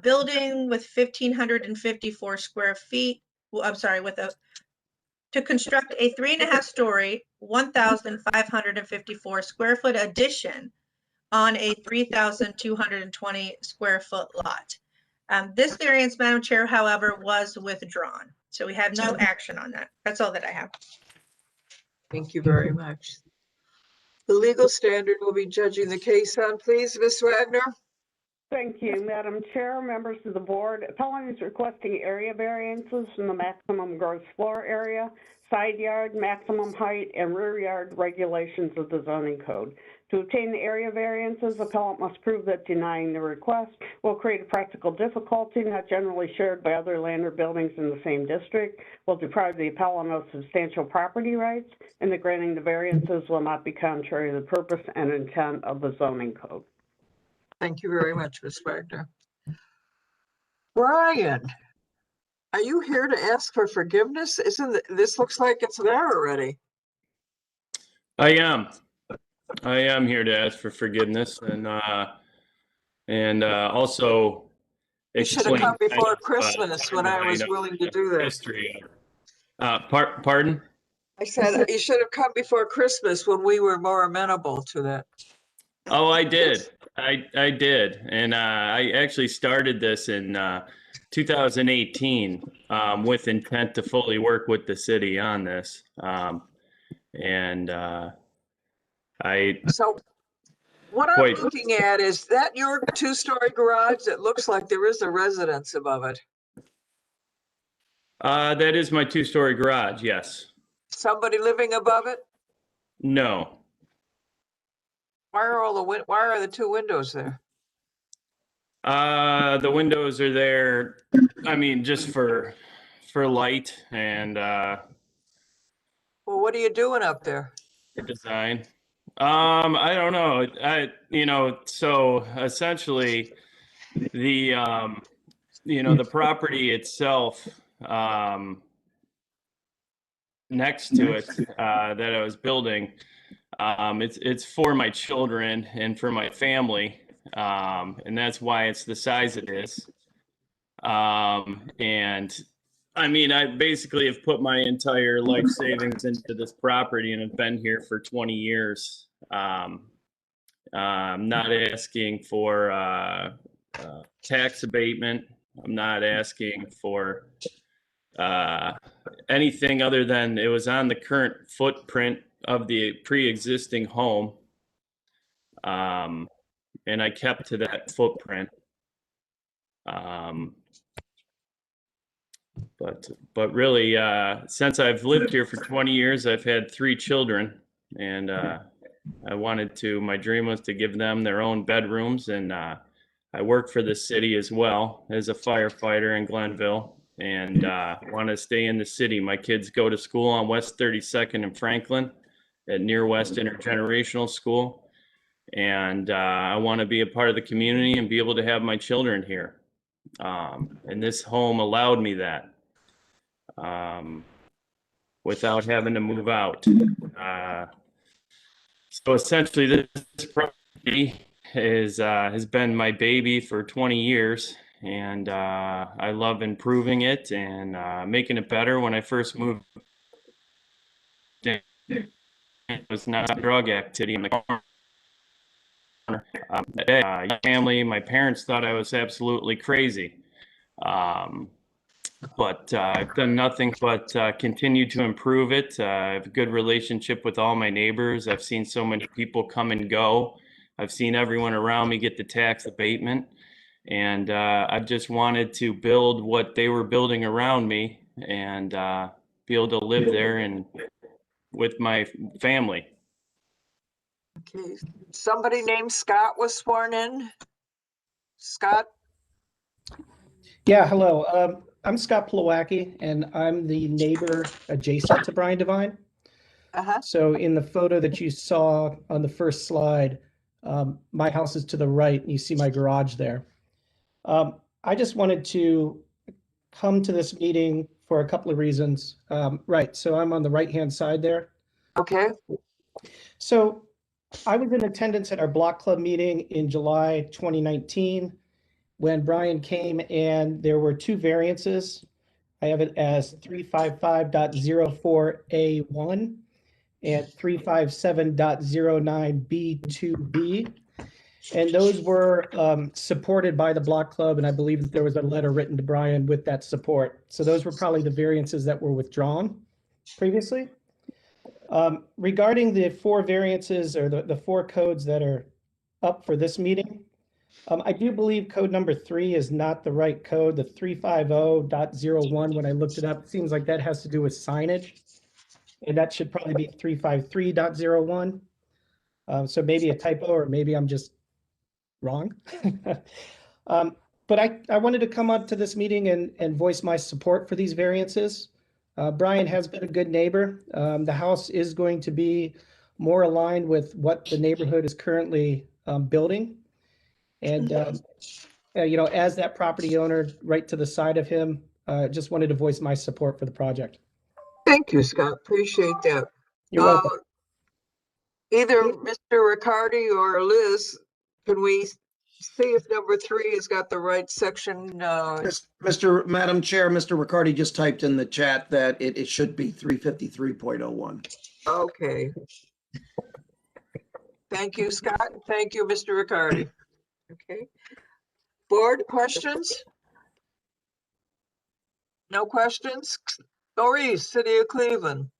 Speaker 5: building with 1,554 square feet. Well, I'm sorry, to construct a 3.5-story, 1,554 square foot addition on a 3,220 square foot lot. This variance, Madam Chair, however, was withdrawn. So we have no action on that. That's all that I have.
Speaker 2: Thank you very much. The legal standard will be judging the case on, please, Ms. Wagner.
Speaker 10: Thank you, Madam Chair, members of the board. Appellant is requesting area variances from the maximum gross floor area, side yard, maximum height, and rear yard regulations of the zoning code. To obtain the area variances, appellant must prove that denying the request will create a practical difficulty not generally shared by other land or buildings in the same district, will deprive the appellant of substantial property rights, and the granting the variances will not be contrary to the purpose and intent of the zoning code.
Speaker 2: Thank you very much, Ms. Wagner. Brian, are you here to ask for forgiveness? This looks like it's there already.
Speaker 3: I am here to ask for forgiveness and also
Speaker 2: You should have
Speaker 3: explain
Speaker 2: come before
Speaker 3: kind of,
Speaker 2: Christmas when I was willing to do that.
Speaker 3: history. Pardon?
Speaker 2: I said you should have come before Christmas when we were more amenable to that.
Speaker 3: Oh, I did. I did. And I actually started this in 2018 with intent to fully work with the city on this.
Speaker 2: So what I'm looking at, is that your two-story garage? It looks like there is a residence above it.
Speaker 3: That is my two-story garage, yes.
Speaker 2: Somebody living above it?
Speaker 3: No.
Speaker 2: Why are the two windows there?
Speaker 3: The windows are there, I mean, just for light and
Speaker 2: Well, what are you doing up there?
Speaker 3: design. I don't know. So essentially the the property itself next to it that I was building, it's for my children and for my family. And that's why it's the size it is. And I mean, I basically have put my entire life savings into this property and have been here for 20 years. I'm not asking for tax abatement. I'm not asking for anything other than it was on the current footprint of the pre-existing home. And I kept to that footprint. But really, since I've lived here for 20 years, I've had 3 children, and my dream was to give them their own bedrooms, and I work for the city as well as a firefighter in Glenville, and want to stay in the city. My kids go to school on West 32nd in Franklin at Near West Intergenerational School, and I want to be a part of the community and be able to have my children here. And this home allowed me that without having to move out. So essentially this property has been my baby for 20 years, and I love improving it and making it better. When I first moved, it was not drug activity in the corner. Family, my parents thought I was absolutely crazy. But I've done nothing but continue to improve it. I have a good relationship with all my neighbors. I've seen so many people come and go. I've seen everyone around me get the tax abatement. And I've just wanted to build what they were building around me and be able to live there and with my family.
Speaker 2: Okay, somebody named Scott was sworn in. Scott?
Speaker 14: Yeah, hello. I'm Scott Plawacki, and I'm the neighbor adjacent to Brian Devine. So in the photo that you saw on the first slide, my house is to the right, and you see my garage there. I just wanted to come to this meeting for a couple of reasons. Right, so I'm on the right-hand side there.
Speaker 2: Okay.
Speaker 14: So I was in attendance at our block club meeting in July 2019 when Brian came, and there were 2 variances. I have it as 355.04A1 and 357.09B2B. And those were supported by the block club, and I believe that there was a letter written to Brian with that support. So those were probably the variances that were withdrawn previously. Regarding the 4 variances or the 4 codes that are up for this meeting, I do believe code number 3 is not the right code, the 350.01. When I looked it up, it seems like that has to do with signage. And that should probably be 353.01. So maybe a typo, or maybe I'm just wrong. But I wanted to come up to this meeting and voice my support for these variances. Brian has been a good neighbor. The house is going to be more aligned with what the neighborhood is currently building. And, you know, as that property owner right to the side of him, just wanted to voice my support for the project.
Speaker 2: Thank you, Scott. Appreciate that.
Speaker 14: You're welcome.
Speaker 2: Either Mr. Riccardi or Liz, can we see if number 3 has got the right section?
Speaker 1: Madam Chair, Mr. Riccardi just typed in the chat that it should be 353.01.
Speaker 2: Okay. Thank you, Scott. Thank you, Mr. Riccardi. Okay. Board questions? No questions? Maurice, City of Cleveland.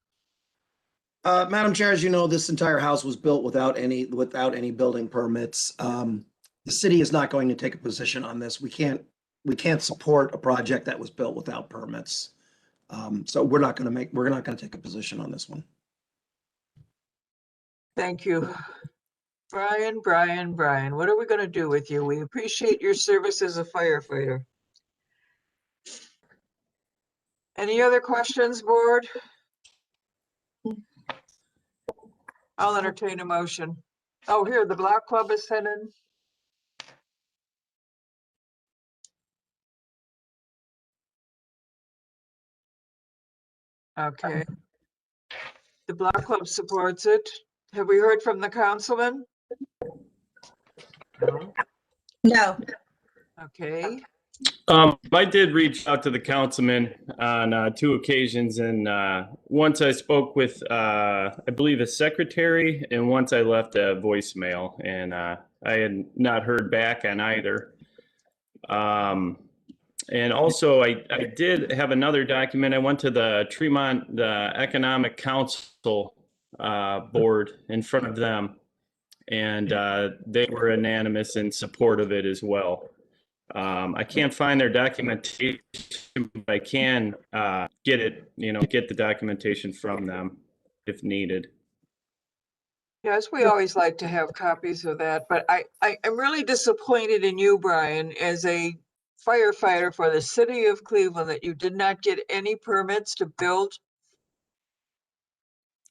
Speaker 1: Madam Chair, as you know, this entire house was built without any building permits. The city is not going to take a position on this. We can't support a project that was built without permits. So we're not going to take a position on this one.
Speaker 2: Thank you. Brian, what are we going to do with you? We appreciate your service as a firefighter. Any other questions, board? I'll entertain a motion. Oh, here, the block club is sent in. Okay. The block club supports it. Have we heard from the councilman?
Speaker 5: No.
Speaker 2: Okay.
Speaker 3: I did reach out to the councilman on 2 occasions, and once I spoke with, I believe, a secretary, and once I left a voicemail, and I had not heard back on either. And also, I did have another document. I went to the Tremont Economic Council board in front of them, and they were unanimous in support of it as well. I can't find their documentation, but I can get it, get the documentation from them if needed.
Speaker 2: Yes, we always like to have copies of that, but I'm really disappointed in you, Brian, as a firefighter for the city of Cleveland, that you did not get any permits to build.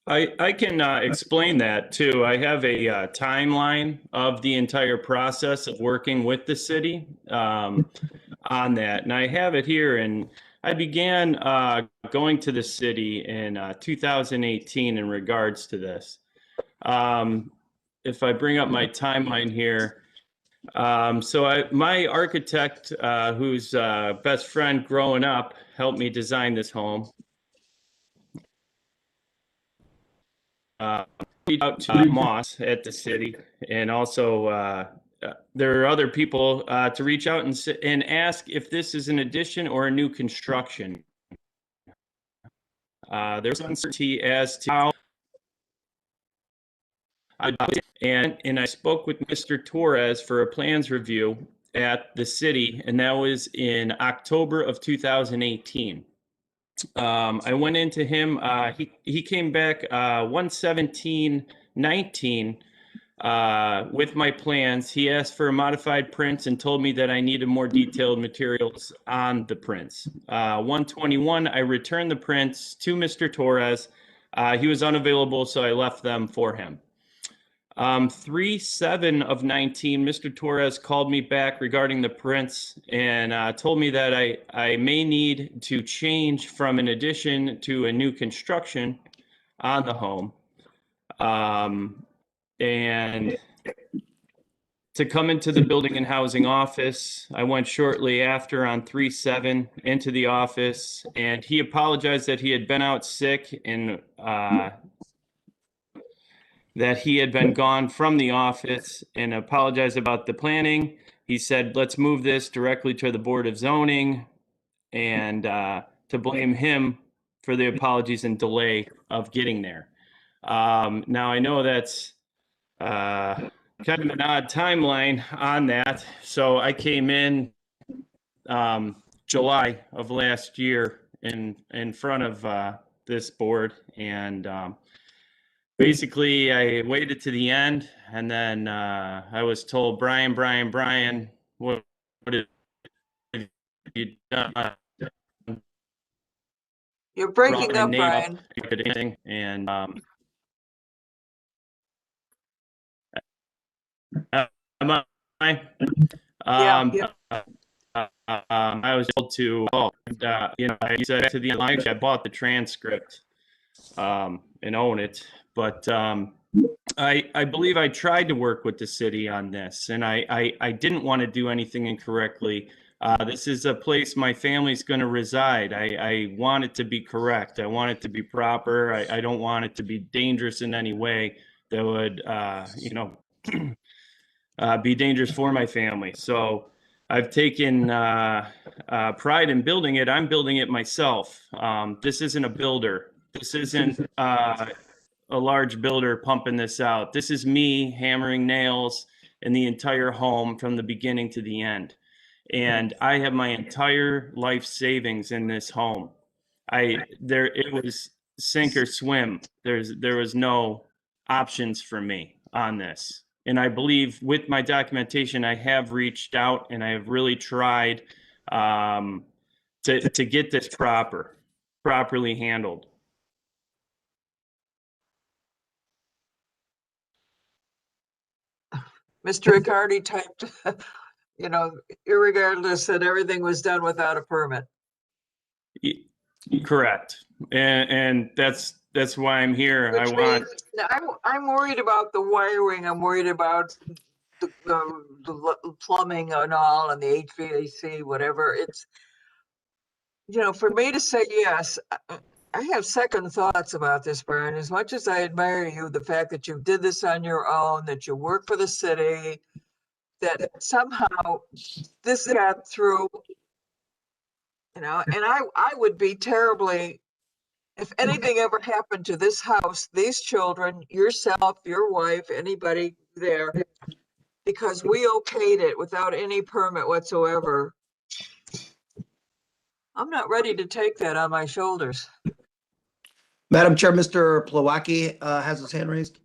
Speaker 3: I can explain that too. I have a timeline of the entire process of working with the city on that. And I have it here. And I began going to the city in 2018 in regards to this. If I bring up my timeline here. My architect, who's best friend growing up, helped me design this home. Reached out to Moss at the city, and also there are other people to reach out and ask if this is an addition or a new construction. There's uncertainty as to how. And I spoke with Mr. Torres for a plans review at the city, and that was in October of 2018. I went into him, he came back 1/17/19 with my plans. He asked for modified prints and told me that I needed more detailed materials on the prints. 1/21, I returned the prints to Mr. Torres. He was unavailable, so I left them for him. 3/7/19, Mr. Torres called me back regarding the prints and told me that I may need to change from an addition to a new construction on the home. And to come into the building and housing office, I went shortly after on 3/7 into the office, and he apologized that he had been out sick and that he had been gone from the office and apologized about the planning. He said, let's move this directly to the Board of Zoning, and to blame him for the apologies and delay of getting there. Now I know that's kind of an odd timeline on that. So I came in July of last year in front of this board, and basically I waited to the end, and then I was told, Brian, what have you done?
Speaker 2: You're breaking
Speaker 3: Brought my
Speaker 2: up,
Speaker 3: name
Speaker 2: Brian.
Speaker 3: And am I? I was able to, I said to the line, I bought the transcript and own it, but I believe I tried to work with the city on this, and I didn't want to do anything incorrectly. This is a place my family's going to reside. I want it to be correct. I want it to be proper. I don't want it to be dangerous in any way that would, be dangerous for my family. So I've taken pride in building it. I'm building it myself. This isn't a builder. This isn't a large builder pumping this out. This is me hammering nails in the entire home from the beginning to the end. And I have my entire life savings in this home. It was sink or swim. There was no options for me on this. And I believe with my documentation, I have reached out and I have really tried to get this properly handled.
Speaker 2: Mr. Riccardi typed, irregardless that everything was done without a permit.
Speaker 3: Correct. And that's why I'm here.
Speaker 2: Which means I'm worried about the wiring. I'm worried about the plumbing and all, and the HVAC, whatever. It's, for me to say yes, I have second thoughts about this, Brian. As much as I admire you, the fact that you did this on your own, that you work for the city, that somehow this got through, and I would be terribly, if anything ever happened to this house, these children, yourself, your wife, anybody there, because we okayed it without any permit whatsoever, I'm not ready to take that on my shoulders.
Speaker 1: Madam Chair, Mr. Plawacki has his hand raised.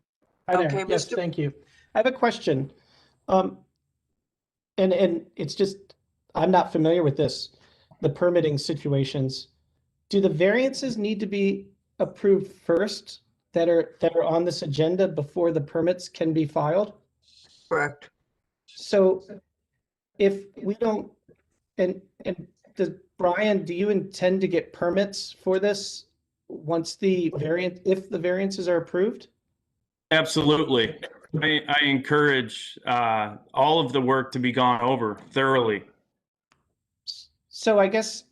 Speaker 14: Hi there.
Speaker 2: Okay,
Speaker 14: Yes,
Speaker 2: Mr.
Speaker 14: thank you. I have a question. And it's just, I'm not familiar with this, the permitting situations. Do the variances need to be approved first that are on this agenda before the permits can be filed?
Speaker 2: Correct.
Speaker 14: So if we don't, and Brian, do you intend to get permits for this once if the variances are approved?
Speaker 3: Absolutely. I encourage all of the work to be gone over thoroughly.
Speaker 14: So I guess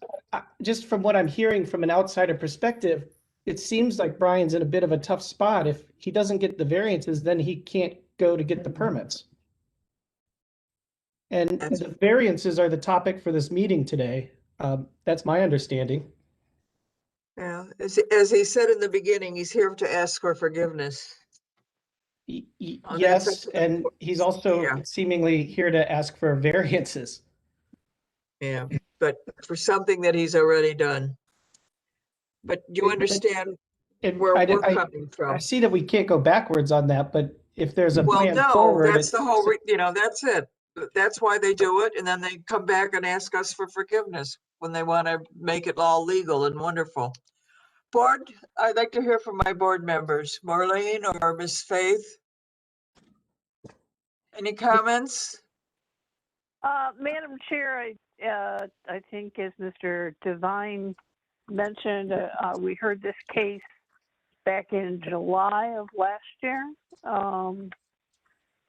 Speaker 14: just from what I'm hearing from an outsider perspective, it seems like Brian's in a bit of a tough spot. If he doesn't get the variances, then he can't go to get the permits. And the variances are the topic for this meeting today. That's my understanding.
Speaker 2: Yeah, as he said in the beginning, he's here to ask for forgiveness.
Speaker 14: Yes, and he's also seemingly here to ask for variances.
Speaker 2: Yeah, but for something that he's already done. But you understand where we're coming from.
Speaker 14: I see that we can't go backwards on that, but if there's a plan
Speaker 2: no,
Speaker 14: forward,
Speaker 2: that's the whole, that's it. That's why they do it. And then they come back and ask us for forgiveness when they want to make it all legal and wonderful. Board, I'd like to hear from my board members. Marlene or Miss Faith? Any comments?
Speaker 7: Madam Chair, I think as Mr. Devine mentioned, we heard this case back in July of last year.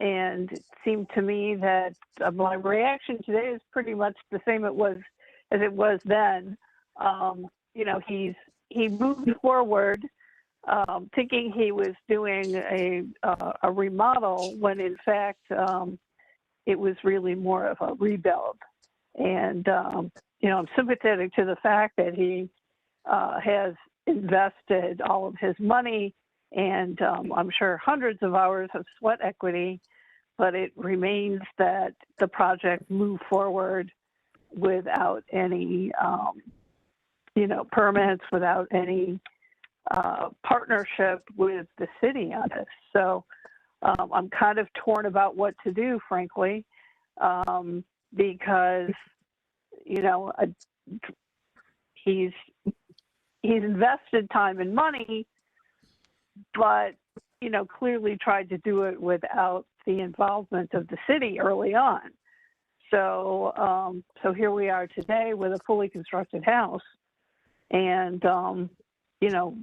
Speaker 7: And it seemed to me that my reaction today is pretty much the same as it was then. He moved forward thinking he was doing a remodel when in fact it was really more of a rebuild. And you know, I'm sympathetic to the fact that he has invested all of his money and I'm sure hundreds of hours of sweat equity, but it remains that the project moved forward without any, you know, permits, without any partnership with the city on this. So I'm kind of torn about what to do, frankly, because, you know, he's invested time and money, but, you know, clearly tried to do it without the involvement of the city early on. So, so here we are today with a fully constructed house and, you know,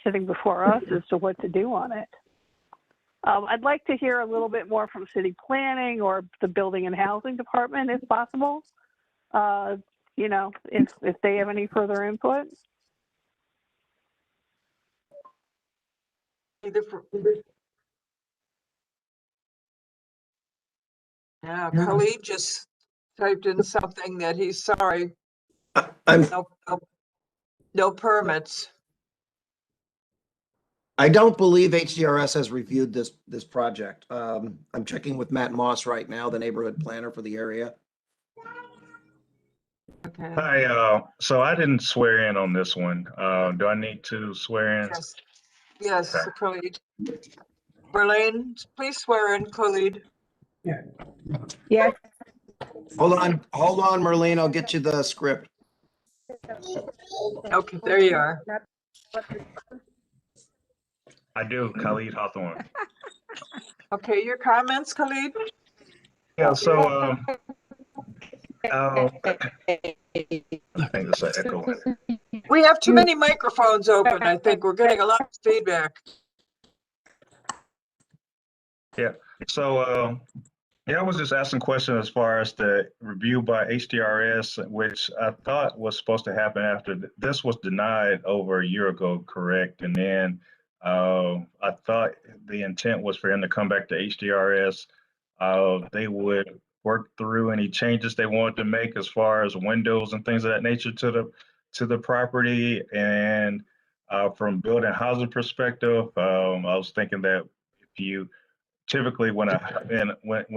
Speaker 7: sitting before us as to what to do on it. I'd like to hear a little bit more from city planning or the building and housing department if possible. You know, if they have any further input.
Speaker 2: Yeah, Khalid just typed in something that he's sorry.
Speaker 1: I'm,
Speaker 2: No permits.
Speaker 1: I don't believe HDRS has reviewed this project. I'm checking with Matt Moss right now, the neighborhood planner for the area.
Speaker 2: Okay.
Speaker 15: Hi, so I didn't swear in on this one. Do I need to swear in?
Speaker 2: Yes, yes, Khalid. Verlaine, please swear in Khalid.
Speaker 6: Yes.
Speaker 1: Hold on, Merlene, I'll get you the script.
Speaker 2: Okay, there you are.
Speaker 15: I do, Khalid Hawthorne.
Speaker 2: Okay, your comments, Khalid?
Speaker 15: Yeah, so I think it's an echo.
Speaker 2: We have too many microphones open, I think. We're getting a lot of feedback.
Speaker 15: Yeah, so yeah, I was just asking questions as far as the review by HDRS, which I thought was supposed to happen after this was denied over a year ago, correct? And then I thought the intent was for him to come back to HDRS. They would work through any changes they wanted to make as far as windows and things of that nature to the property. And from building housing perspective, I was thinking that if you typically when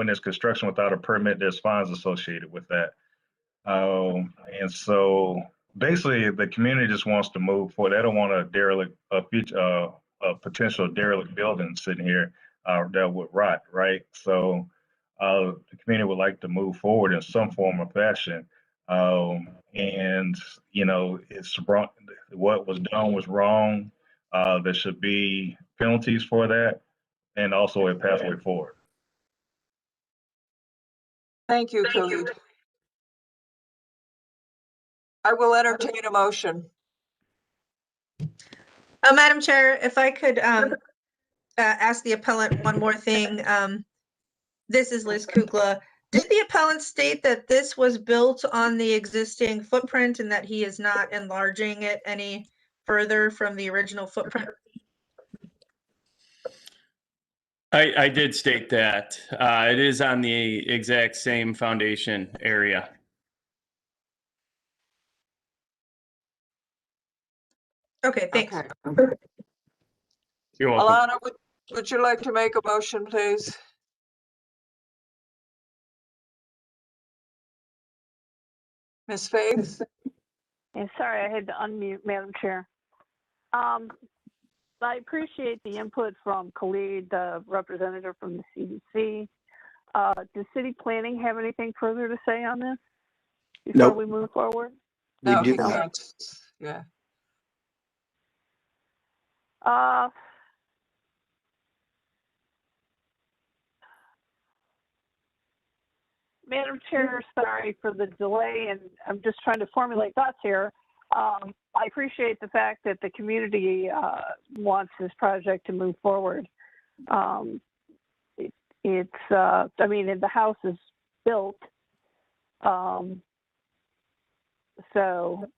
Speaker 15: there's construction without a permit, there's fines associated with that. And so basically the community just wants to move forward. They don't want a potential derelict building sitting here that would rot, right? So the community would like to move forward in some form or fashion. And you know, it's wrong. What was done was wrong. There should be penalties for that, and also a pathway forward.
Speaker 2: Thank you, Khalid. I will entertain a motion.
Speaker 5: Madam Chair, if I could ask the appellant one more thing. This is Liz Kukla. Did the appellant state that this was built on the existing footprint and that he is not enlarging it any further from the original footprint?
Speaker 3: I did state that. It is on the exact same foundation area.
Speaker 5: Okay, thanks.
Speaker 2: Okay.
Speaker 3: You're welcome.
Speaker 2: Alana, would you like to make a motion, please? Ms. Faith?
Speaker 7: And sorry, I had to unmute, Madam Chair. I appreciate the input from Khalid, the representative from the CDC. Does city planning have anything further to say on this before we move forward?
Speaker 2: No, he can't. Yeah.
Speaker 7: Madam Chair, sorry for the delay, and I'm just trying to formulate thoughts here. I appreciate the fact that the community wants this project to move forward. I mean, the house is built, so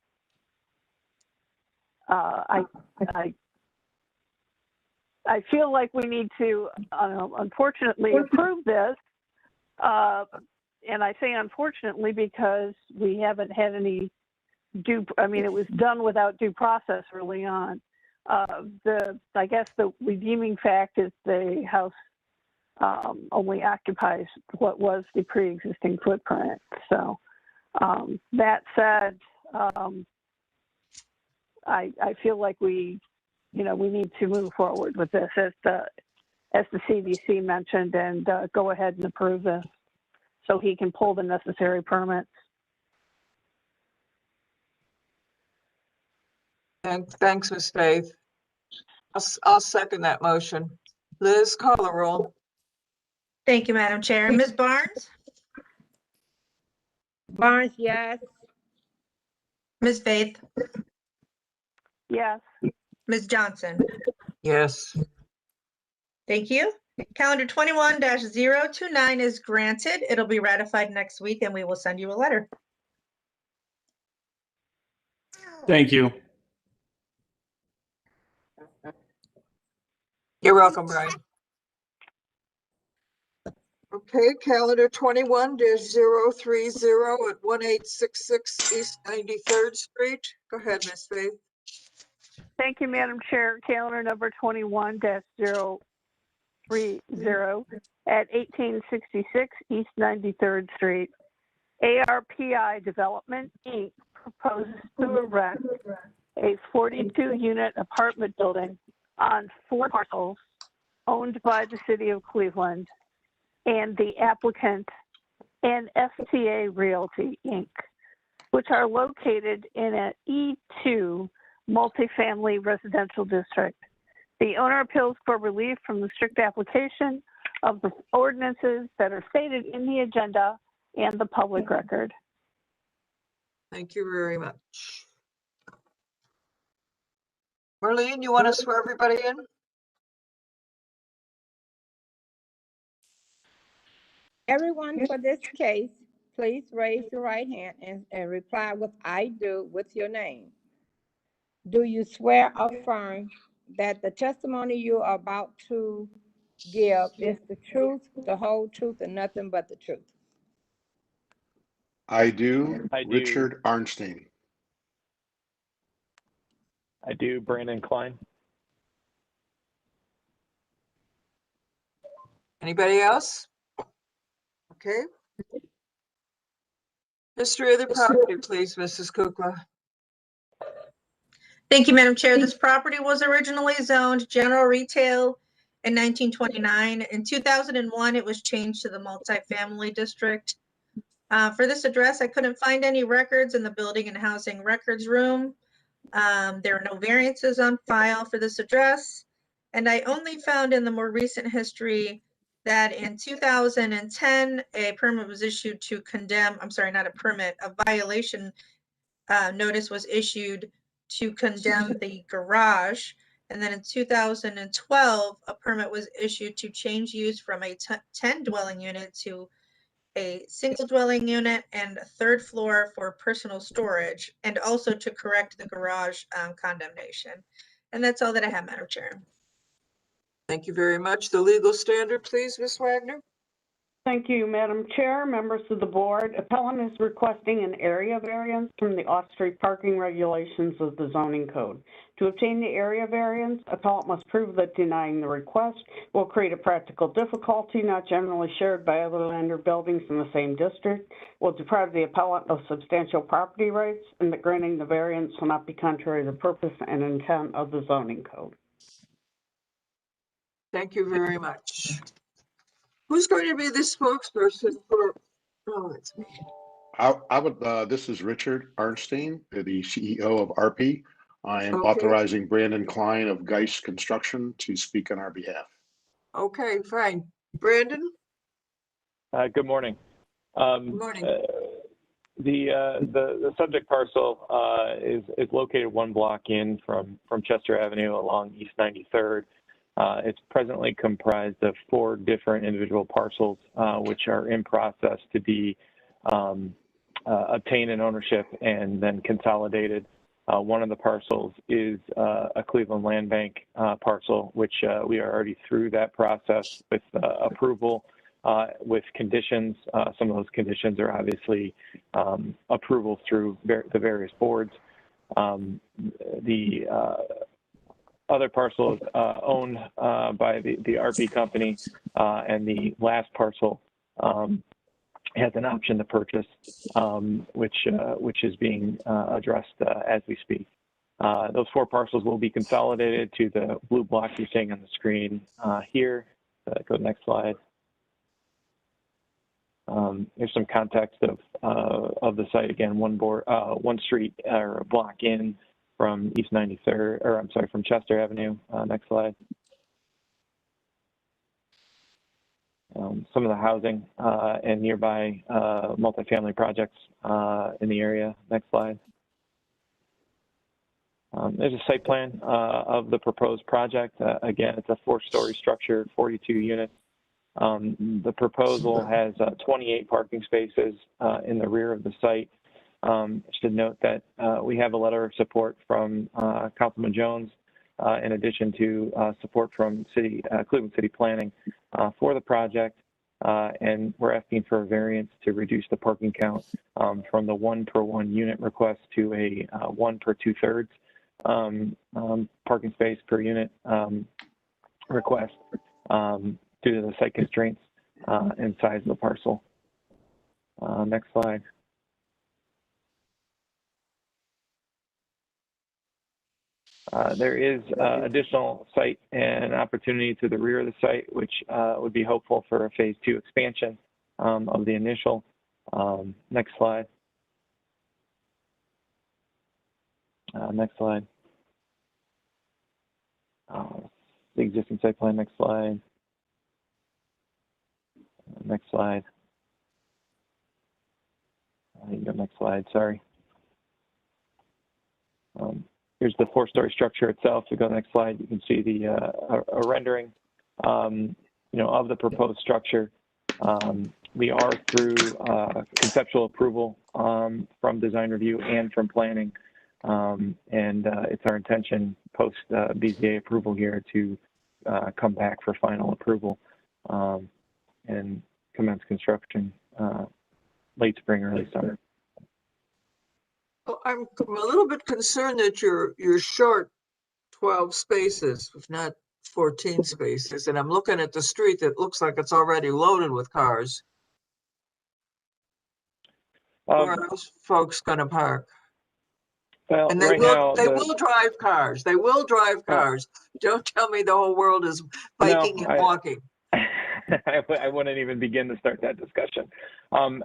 Speaker 7: I I feel like we need to, unfortunately, approve this. And I say unfortunately because we haven't had any it was done without due process early on. I guess the redeeming fact is the house only occupies what was the pre-existing footprint. So that said, I feel like we need to move forward with this as the CDC mentioned and go ahead and approve this so he can pull the necessary permits.
Speaker 2: Thanks, Ms. Faith. I'll second that motion. Liz, call the roll.
Speaker 5: Thank you, Madam Chair. Ms. Barnes?
Speaker 6: Barnes, yes.
Speaker 5: Ms. Faith?
Speaker 7: Yes.
Speaker 5: Ms. Johnson?
Speaker 2: Yes.
Speaker 5: Thank you. Calendar 21-029 is granted. It'll be ratified next week and we will send you a letter.
Speaker 3: Thank you.
Speaker 2: You're welcome, Brian. Okay, calendar 21-030 at 1866 East 93rd Street. Go ahead, Ms. Faith.
Speaker 7: Thank you, Madam Chair. Calendar number 21-030 at 1866 East 93rd Street. ARPI Development, Inc. proposes to erect a 42-unit apartment building on 4 parcels owned by the City of Cleveland and the applicant and FTA Realty, Inc., which are located in an E2 multifamily residential district. The owner appeals for relief from the strict application of the ordinances that are stated in the agenda and the public record.
Speaker 2: Thank you very much. Marlene, you want to swear everybody in?
Speaker 6: Everyone for this case, please raise your right hand and reply with "I do" with your name. Do you swear or affirm that the testimony you are about to give is the truth, the whole truth, and nothing but the truth?
Speaker 16: I do. Richard Arnstein.
Speaker 17: I do. Brandon Klein.
Speaker 2: Anybody else? Okay. History of the property, please, Mrs. Kukla.
Speaker 5: Thank you, Madam Chair. This property was originally zoned general retail in 1929. In 2001, it was changed to the multifamily district. For this address, I couldn't find any records in the building and housing records room. There are no variances on file for this address. And I only found in the more recent history that in 2010, a permit was issued to condemn, I'm sorry, not a permit, a violation notice was issued to condemn the garage. And then in 2012, a permit was issued to change use from a 10 dwelling unit to a single dwelling unit and a 3rd floor for personal storage, and also to correct the garage condemnation. And that's all that I have, Madam Chair.
Speaker 2: Thank you very much. The legal standard, please, Ms. Wagner.
Speaker 10: Thank you, Madam Chair, members of the board. Appellant is requesting an area variance from the off-street parking regulations of the zoning code. To obtain the area variance, appellant must prove that denying the request will create a practical difficulty not generally shared by other land or buildings in the same district, will deprive the appellant of substantial property rights, and that granting the variance will not be contrary to the purpose and intent of the zoning code.
Speaker 2: Thank you very much. Who's going to be the spokesperson for, oh, it's me.
Speaker 16: I would, this is Richard Arnstein, the CEO of RP. I am
Speaker 2: Okay.
Speaker 16: authorizing Brandon Klein of Geist Construction to speak on our behalf.
Speaker 2: Okay, fine. Brandon?
Speaker 17: Good morning.
Speaker 2: Good morning.
Speaker 17: The subject parcel is located 1 block in from Chester Avenue along East 93rd. It's presently comprised of 4 different individual parcels, which are in process to be obtained in ownership and then consolidated One of the parcels is a Cleveland Land Bank parcel, which we are already through that process with approval with conditions. Some of those conditions are obviously approval through the various boards. The other parcel is owned by the RP company, and the last parcel has an option to purchase, which is being addressed as we speak. Those 4 parcels will be consolidated to the blue block you're seeing on the screen here. Go to the next slide. Here's some context of the site. Again, one street or a block in from East 93rd, or I'm sorry, from Chester Avenue. Next slide. Some of the housing and nearby multifamily projects in the area. Next slide. There's a site plan of the proposed project. Again, it's a 4-story structure, 42 units. The proposal has 28 parking spaces in the rear of the site. I should note that we have a letter of support from Councilman Jones, in addition to support from Cleveland City Planning for the project. And we're asking for a variance to reduce the parking count from the 1 per 1 unit request to a 1 per 2/3 parking space per unit request due to the site constraints and size of the parcel. Next slide. There is additional site and opportunity to the rear of the site, which would be hopeful for a phase 2 expansion of the initial. Next slide. Next slide. The existing site plan. Next slide. Next slide. You can go next slide. Sorry. Here's the 4-story structure itself. To go to the next slide, you can see the a rendering, of the proposed structure. We are through conceptual approval from design review and from planning, and it's our intention post BZA approval here to come back for final approval and commence construction late spring, early summer.
Speaker 2: Well, I'm a little bit concerned that you're short 12 spaces, if not 14 spaces, and I'm looking at the street that looks like it's already loaded with cars. Where are those folks going to park?
Speaker 17: Well,
Speaker 2: and they will drive cars. They will drive cars. Don't tell me the whole world is biking and walking.
Speaker 17: I wouldn't even begin to start that discussion.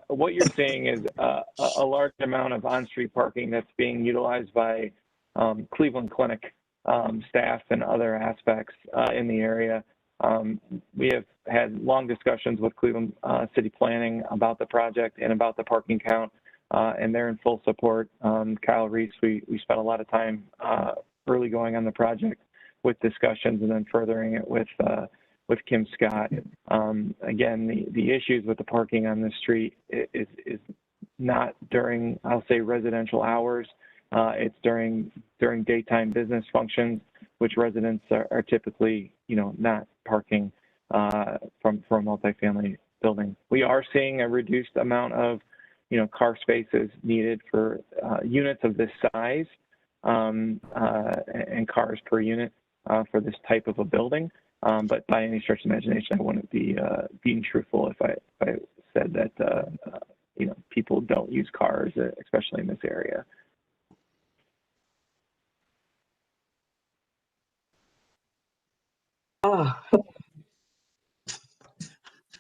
Speaker 17: What you're seeing is a large amount of on-street parking that's being utilized by Cleveland Clinic staff and other aspects in the area. We have had long discussions with Cleveland City Planning about the project and about the parking count, and they're in full support. Kyle Reese, we spent a lot of time early going on the project with discussions and then furthering it with Kim Scott. Again, the issues with the parking on the street is not during, I'll say, residential hours. It's during daytime business functions, which residents are typically, not parking from a multifamily building. We are seeing a reduced amount of, car spaces needed for units of this size and cars per unit for this type of a building. But by any stretch of imagination, I wouldn't be being truthful if I said that people don't use cars, especially in this area.
Speaker 2: Oh,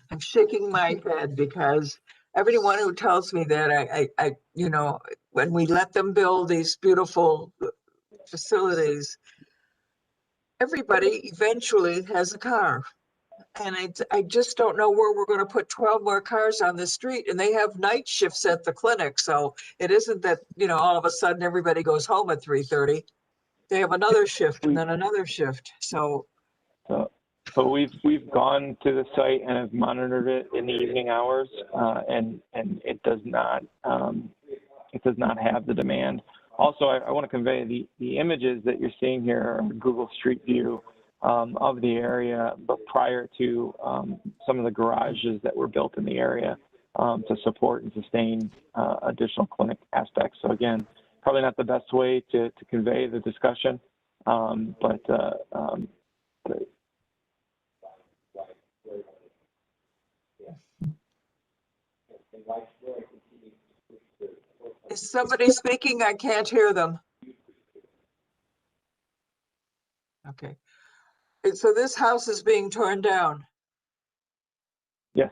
Speaker 2: I'm shaking my head because everyone who tells me that I when we let them build these beautiful facilities, everybody eventually has a car. And I just don't know where we're going to put 12 more cars on the street, and they have night shifts at the clinic. So it isn't that, all of a sudden everybody goes home at 3:30. They have another shift and then another shift. So
Speaker 17: we've gone to the site and have monitored it in the evening hours, and it does not have the demand. Also, I want to convey the images that you're seeing here are Google Street View of the area, but prior to some of the garages that were built in the area to support and sustain additional clinic aspects. So again, probably not the best way to convey the discussion, but
Speaker 2: Is somebody speaking? I can't hear them. Okay. And so this house is being torn down.
Speaker 17: yes.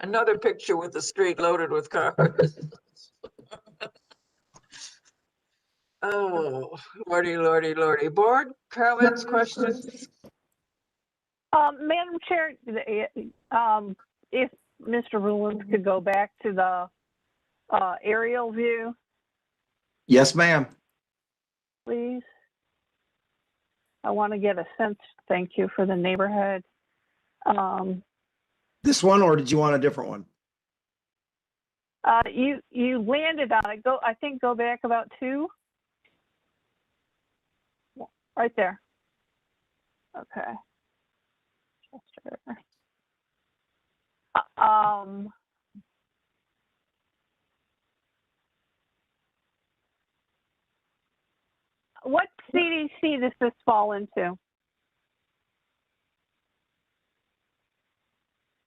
Speaker 2: Another picture with the street loaded with cars. Oh, lordy, lordy, lordy. Board comments, questions?
Speaker 7: Madam Chair, if Mr. Rulins could go back to the aerial view,
Speaker 1: Yes, ma'am.
Speaker 7: please. I want to get a sense, thank you, for the neighborhood.
Speaker 1: This one, or did you want a different one?
Speaker 7: You landed on it. I think go back about 2. Right there. Okay. Chester. What CDC does this fall into?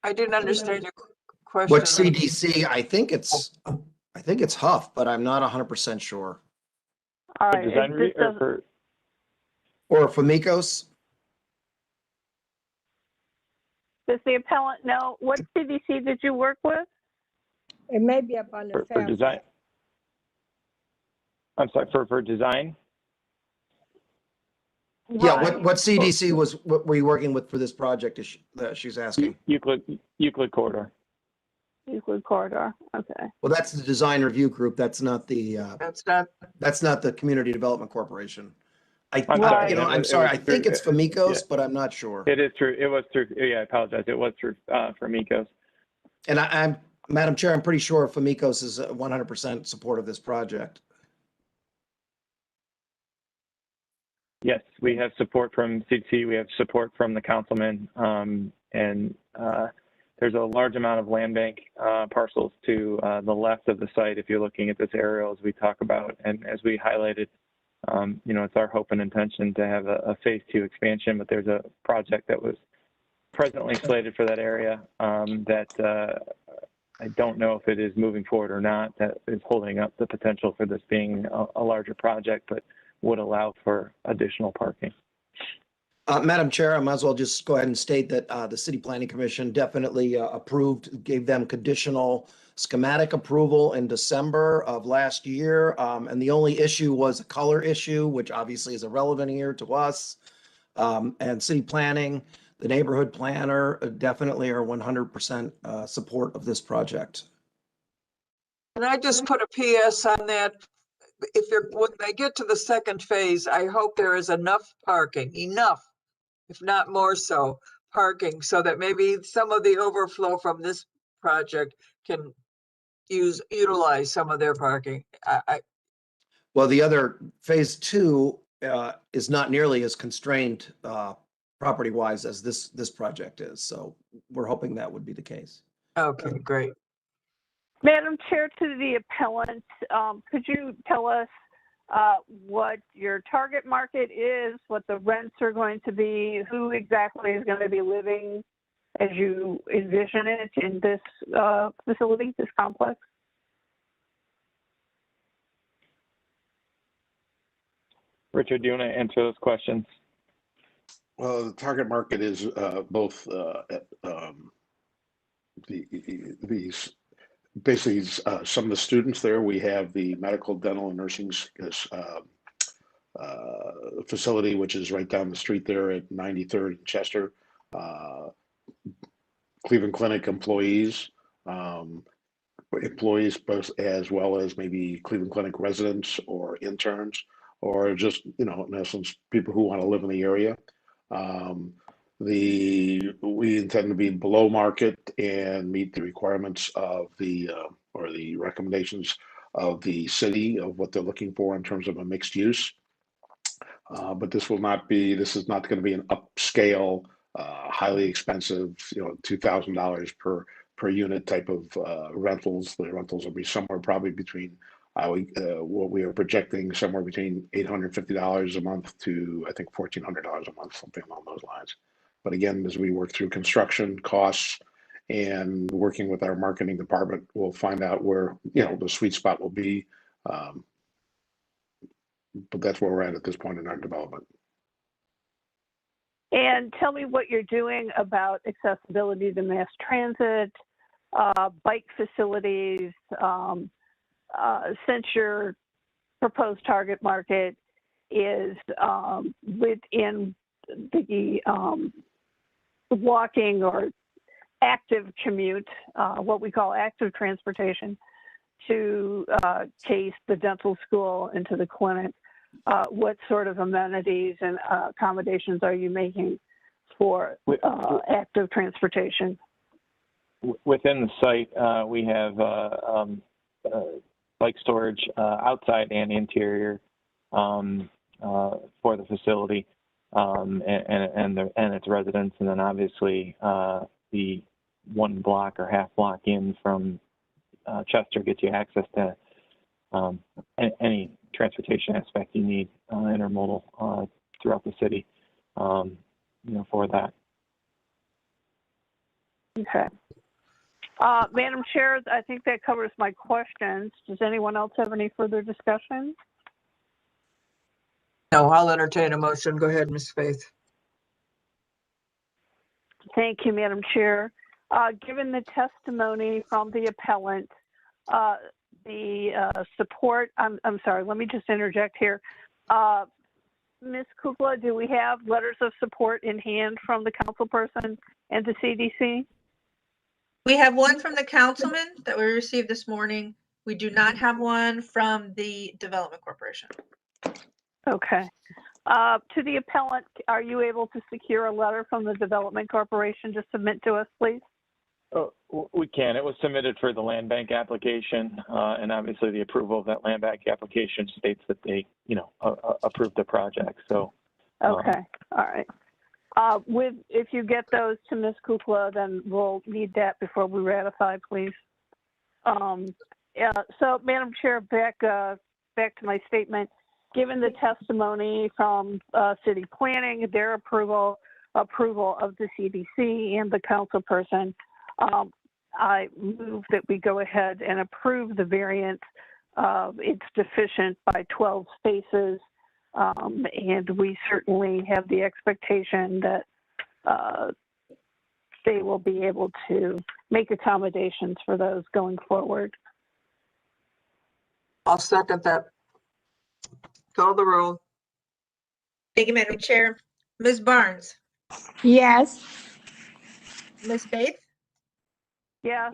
Speaker 2: I didn't understand your question.
Speaker 1: What CDC? I think it's Huff, but I'm not 100% sure.
Speaker 7: All right.
Speaker 1: Or Famicos.
Speaker 7: Does the appellant know what CDC did you work with?
Speaker 6: It may be up on the
Speaker 17: For design. I'm sorry, for design?
Speaker 1: Yeah, what CDC what were you working with for this project that she's asking?
Speaker 17: Euclid Corridor.
Speaker 7: Euclid Corridor, okay.
Speaker 1: Well, that's the design review group. That's not the
Speaker 2: that's not
Speaker 1: the Community Development Corporation. I'm
Speaker 17: It
Speaker 1: sorry.
Speaker 17: was
Speaker 1: I think
Speaker 17: through-
Speaker 1: it's Famicos,
Speaker 17: yeah.
Speaker 1: but I'm not sure.
Speaker 17: It is true. It was through. Yeah, I apologize. It was through for Mecos.
Speaker 1: And I'm Madam Chair, I'm pretty sure Famicos is 100% support of this project.
Speaker 17: Yes, we have support from CDC. We have support from the councilman, and there's a large amount of land bank parcels to the left of the site. If you're looking at this aerial, as we talk about, and as we highlighted, it's our hope and intention to have a phase 2 expansion. But there's a project that was presently slated for that area that I don't know if it is moving forward or not. That is holding up the potential for this being a larger project, but would allow for additional parking.
Speaker 1: Madam Chair, I might as well just go ahead and state that the City Planning Commission definitely gave them conditional schematic approval in December of last year. And the only issue was a color issue, which obviously is irrelevant here to us. And City Planning, the neighborhood planner definitely are 100% support of this project.
Speaker 2: And I just put a PS on that. When they get to the second phase, I hope there is enough parking, if not more so, parking, so that maybe some of the overflow from this project can utilize some of their parking.
Speaker 1: Well, the other phase 2 is not nearly as constrained property-wise as this project is. So we're hoping that would be the case.
Speaker 2: Okay, great.
Speaker 7: Madam Chair, to the appellant, could you tell us what your target market is, what the rents are going to be, who exactly is going to be living as you envision it in this facility, this complex?
Speaker 17: Richard, do you want to answer those questions?
Speaker 16: Well, the target market is both these basically some of the students there. We have the medical, dental, and nursing facility, which is right down the street there at 93rd and Chester. Cleveland Clinic employees, both as well as maybe Cleveland Clinic residents or interns, or just, in essence, people who want to live in the area. We intend to be below market and meet the requirements of the or the recommendations of the city of what they're looking for in terms of a mixed use. But this is not going to be an upscale, highly expensive, $2,000 per unit type of rentals. The rentals will be somewhere probably between what we are projecting, somewhere between $850 a month to, I think, $1,400 a month, something along those lines. But again, as we work through construction costs and working with our marketing department, we'll find out where the sweet spot will be. But that's where we're at this point in our development.
Speaker 7: And tell me what you're doing about accessibility to mass transit, bike facilities, since your proposed target market is within the walking or active commute, what we call active transportation, to Case, the dental school, and to the clinic. What sort of amenities and accommodations are you making for active transportation?
Speaker 17: Within the site, we have bike storage outside and interior for the facility and its residents, and then obviously the 1 block or half block in from Chester gets you access to any transportation aspect you need, intermodal throughout the city, for that.
Speaker 7: Okay. Madam Chair, I think that covers my questions. Does anyone else have any further discussion?
Speaker 2: No, I'll entertain a motion. Go ahead, Ms. Faith.
Speaker 7: Thank you, Madam Chair. Given the testimony from the appellant, the support, I'm sorry, let me just interject here. Ms. Kukla, do we have letters of support in hand from the councilperson and the CDC?
Speaker 5: We have one from the councilman that we received this morning. We do not have one from the Development Corporation.
Speaker 7: Okay. To the appellant, are you able to secure a letter from the Development Corporation to submit to us, please?
Speaker 17: Oh, we can. It was submitted for the land bank application, and obviously the approval of that land bank application states that they, approved the project. So.
Speaker 7: Okay. All right. If you get those to Ms. Kukla, then we'll need that before we ratify, please. So, Madam Chair, back to my statement. Given the testimony from City Planning, their approval of the CDC and the councilperson, I move that we go ahead and approve the variance. It's deficient by 12 spaces, and we certainly have the expectation that they will be able to make accommodations for those going forward.
Speaker 2: I'll second that. Call the roll.
Speaker 5: Thank you, Madam Chair. Ms. Barnes?
Speaker 6: Yes.
Speaker 5: Ms. Faith?
Speaker 7: Yes.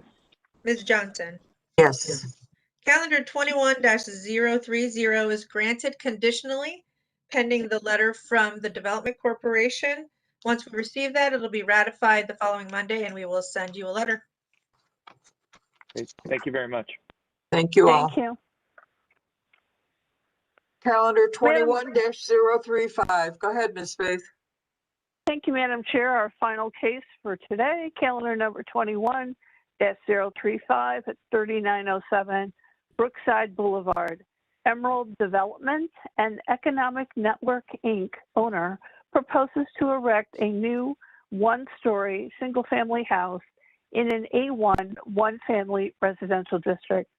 Speaker 5: Ms. Johnson?
Speaker 2: Yes.
Speaker 5: Calendar 21-030 is granted conditionally pending the letter from the Development Corporation. Once we receive that, it'll be ratified the following Monday and we will send you a letter.
Speaker 17: Thank you very much.
Speaker 2: Thank you all.
Speaker 7: Thank you.
Speaker 2: Calendar 21-035. Go ahead, Ms. Faith.
Speaker 7: Thank you, Madam Chair. Our final case for today, calendar number 21-035 at 3907 Brookside Boulevard. Emerald Development and Economic Network, Inc. owner proposes to erect a new one-story single-family house in an A1 one-family residential district.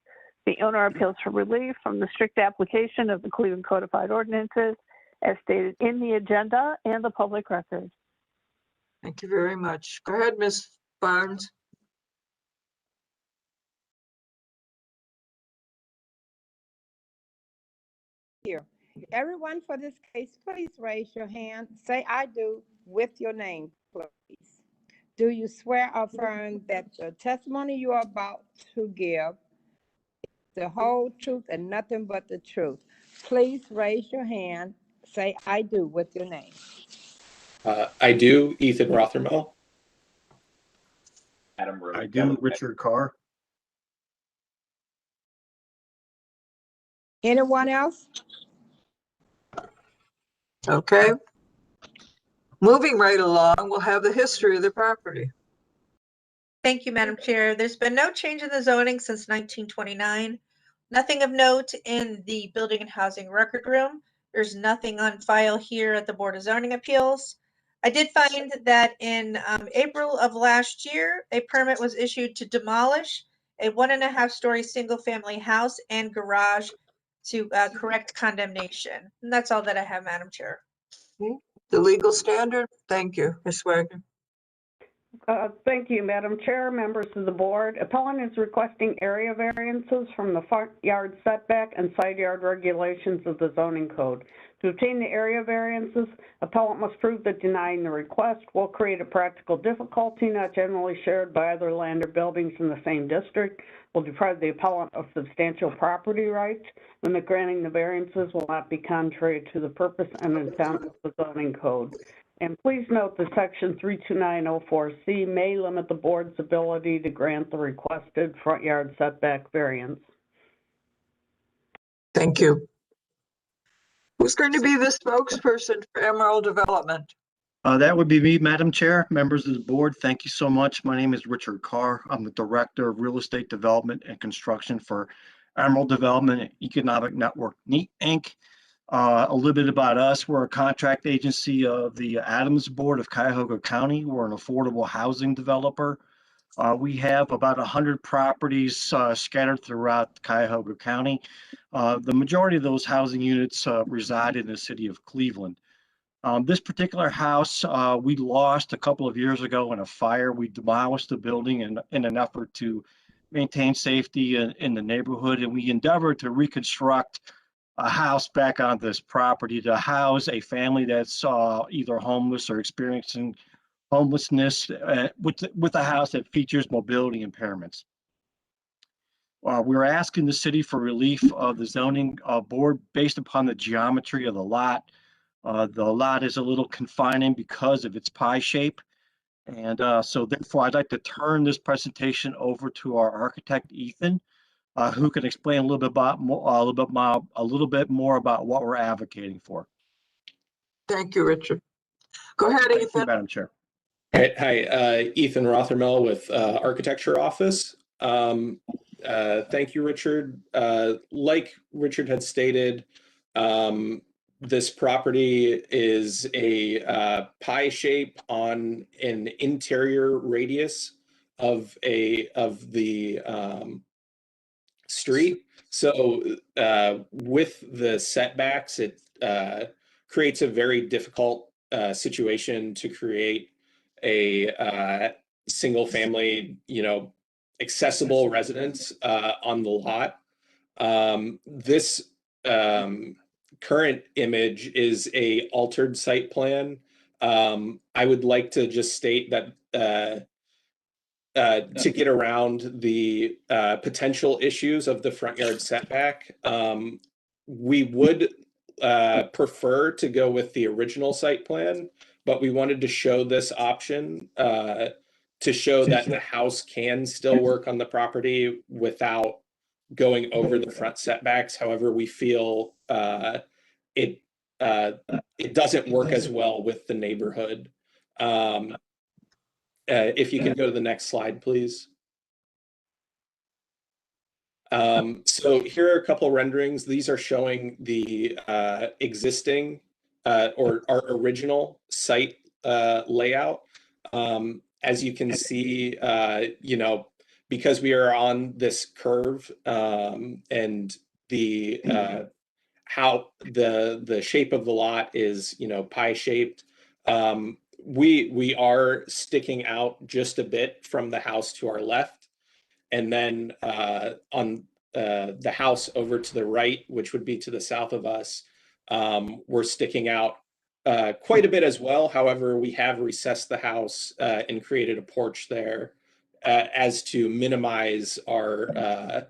Speaker 7: The owner appeals for relief from the strict application of the Cleveland Codified Ordinances as stated in the agenda and the public record.
Speaker 2: Thank you very much. Go ahead, Ms. Barnes.
Speaker 6: Here. Everyone for this case, please raise your hand. Say I do with your name, please. Do you swear or affirm that the testimony you are about to give is the whole truth and nothing but the truth? Please raise your hand. Say I do with your name.
Speaker 18: I do, Ethan Rothermel.
Speaker 19: I do, Richard Carr.
Speaker 6: Anyone else?
Speaker 2: Okay. Moving right along, we'll have the history of the property.
Speaker 5: Thank you, Madam Chair. There's been no change in the zoning since 1929. Nothing of note in the Building and Housing Record Room. There's nothing on file here at the Board of Zoning Appeals. I did find that in April of last year, a permit was issued to demolish a 1.5-story single-family house and garage to correct condemnation. And that's all that I have, Madam Chair.
Speaker 2: The legal standard. Thank you, Ms. Wagner.
Speaker 10: Thank you, Madam Chair, members of the board. Appellant is requesting area variances from the front yard setback and side yard regulations of the zoning code. To obtain the area variances, appellant must prove that denying the request will create a practical difficulty not generally shared by other land or buildings in the same district, will deprive the appellant of substantial property rights, and that granting the variances will not be contrary to the purpose and intent of the zoning code. And please note that section 32904C may limit the board's ability to grant the requested front yard setback variance.
Speaker 2: Thank you. Who's going to be the spokesperson for Emerald Development?
Speaker 19: That would be me, Madam Chair, members of the board. Thank you so much. My name is Richard Carr. I'm the Director of Real Estate Development and Construction for Emerald Development Economic Network, NEAT, Inc. A little bit about us. We're a contract agency of the Adams Board of Cuyahoga County. We're an affordable housing developer. We have about 100 properties scattered throughout Cuyahoga County. The majority of those housing units reside in the city of Cleveland. This particular house we lost a couple of years ago in a fire. We demolished the building in an effort to maintain safety in the neighborhood, and we endeavored to reconstruct a house back on this property to house a family that's either homeless or experiencing homelessness with a house that features mobility impairments. We're asking the city for relief of the zoning board based upon the geometry of the lot. The lot is a little confining because of its pie shape. And so therefore, I'd like to turn this presentation over to our architect, Ethan, who can explain a little bit more about what we're advocating for.
Speaker 2: Thank you, Richard. Go ahead, Ethan.
Speaker 19: Thank you, Madam Chair.
Speaker 18: Hi, Ethan Rothermel with Architecture Office. Thank you, Richard. Like Richard had stated, this property is a pie shape on an interior radius of the street. So with the setbacks, it creates a very difficult situation to create a single family, accessible residence on the lot. This current image is a altered site plan. I would like to just state that to get around the potential issues of the front yard setback, we would prefer to go with the original site plan, but we wanted to show this option to show that the house can still work on the property without going over the front setbacks. However, we feel it doesn't work as well with the neighborhood. If you can go to the next slide, please. So here are a couple renderings. These are showing the existing or our original site layout. As you can see, because we are on this curve and the how the shape of the lot is, pie shaped, we are sticking out just a bit from the house to our left, and then on the house over to the right, which would be to the south of us, we're sticking out quite a bit as well. However, we have recessed the house and created a porch there as to minimize our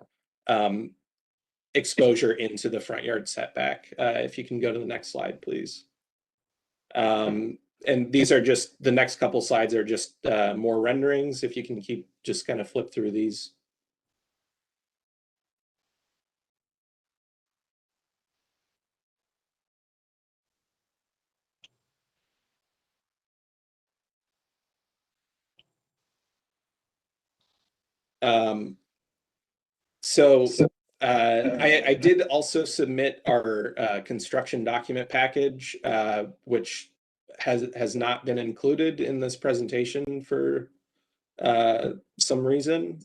Speaker 18: exposure into the front yard setback. If you can go to the next slide, please. And these are just, the next couple slides are just more renderings. If you can keep, just kind of flip through these. So I did also submit our construction document package, which has not been included in this presentation for some reason.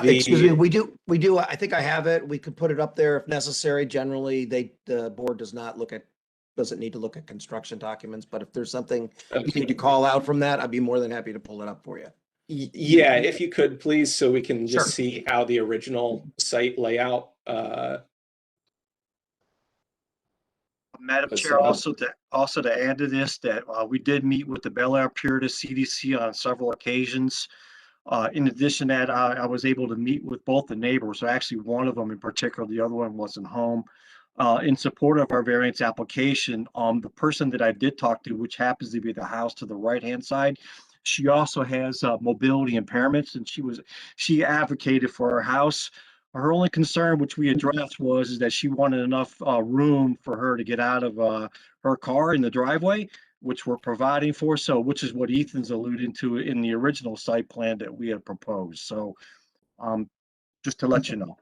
Speaker 1: Excuse me, we do, I think I have it. We could put it up there if necessary. Generally, the board doesn't need to look at construction documents, but if there's something you need to call out from that, I'd be more than happy to pull it up for you.
Speaker 18: Yeah, if you could please, so we can just
Speaker 1: Sure.
Speaker 18: see how the original site layout.
Speaker 19: Madam
Speaker 18: was
Speaker 19: Chair,
Speaker 18: set up.
Speaker 19: also to add to this, that we did meet with the Bel Air Purita CDC on several occasions. In addition to that, I was able to meet with both the neighbors. So actually, one of them in particular, the other one wasn't home. In support of our variance application, the person that I did talk to, which happens to be the house to the right-hand side, she also has mobility impairments, and she advocated for her house. Her only concern, which we addressed, was that she wanted enough room for her to get out of her car in the driveway, which we're providing for. So, which is what Ethan's alluding to in the original site plan that we had proposed. So, just to let you know.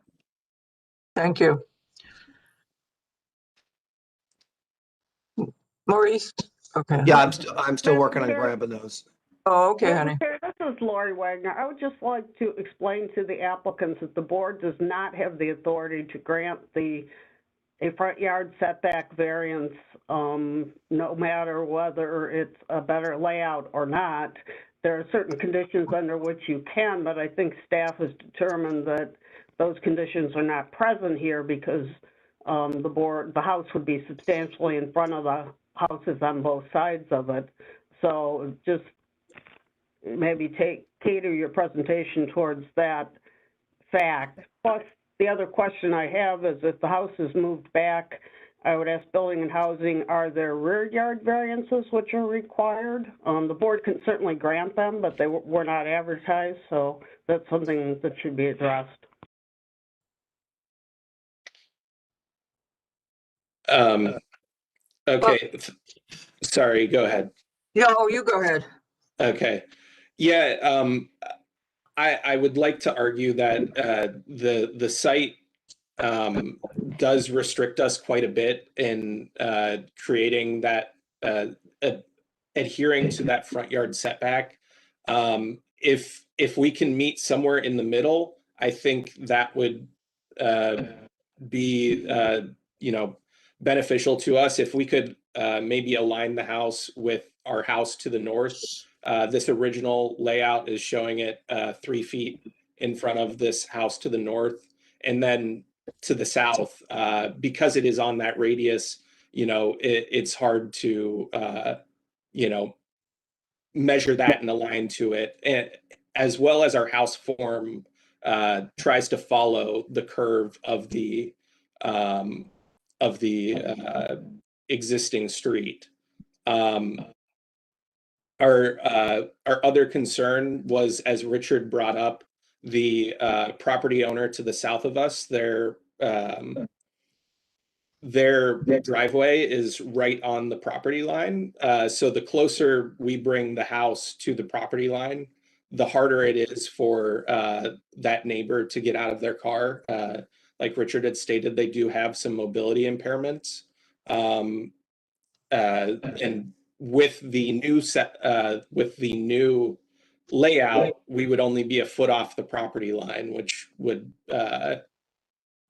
Speaker 2: Thank you. Maurice? Okay.
Speaker 1: Yeah, I'm still
Speaker 10: Madam
Speaker 1: working on
Speaker 10: Chair.
Speaker 1: grabbing those.
Speaker 2: Oh, okay,
Speaker 10: Madam
Speaker 2: honey.
Speaker 10: Chair, this is Lori Wagner. I would just like to explain to the applicants that the board does not have the authority to grant a front yard setback variance, no matter whether it's a better layout or not. There are certain conditions under which you can, but I think staff has determined that those conditions are not present here because the house would be substantially in front of the houses on both sides of it. So just maybe cater your presentation towards that fact. Plus, the other question I have is if the house is moved back, I would ask Building and Housing, are there rear yard variances which are required? The board can certainly grant them, but they were not advertised, so that's something that should be addressed.
Speaker 18: Okay, sorry, go ahead.
Speaker 2: No, you go ahead.
Speaker 18: Okay. Yeah, I would like to argue that the site does restrict us quite a bit in creating that, adhering to that front yard setback. If we can meet somewhere in the middle, I think that would be beneficial to us. If we could maybe align the house with our house to the north. This original layout is showing it 3 feet in front of this house to the north, and then to the south, because it is on that radius, it's hard to, measure that and align to it, and as well as our house form tries to follow the curve of the existing street. Our other concern was, as Richard brought up, the property owner to the south of us, their driveway is right on the property line. So the closer we bring the house to the property line, the harder it is for that neighbor to get out of their car. Like Richard had stated, they do have some mobility impairments. And with the new layout, we would only be a foot off the property line, which would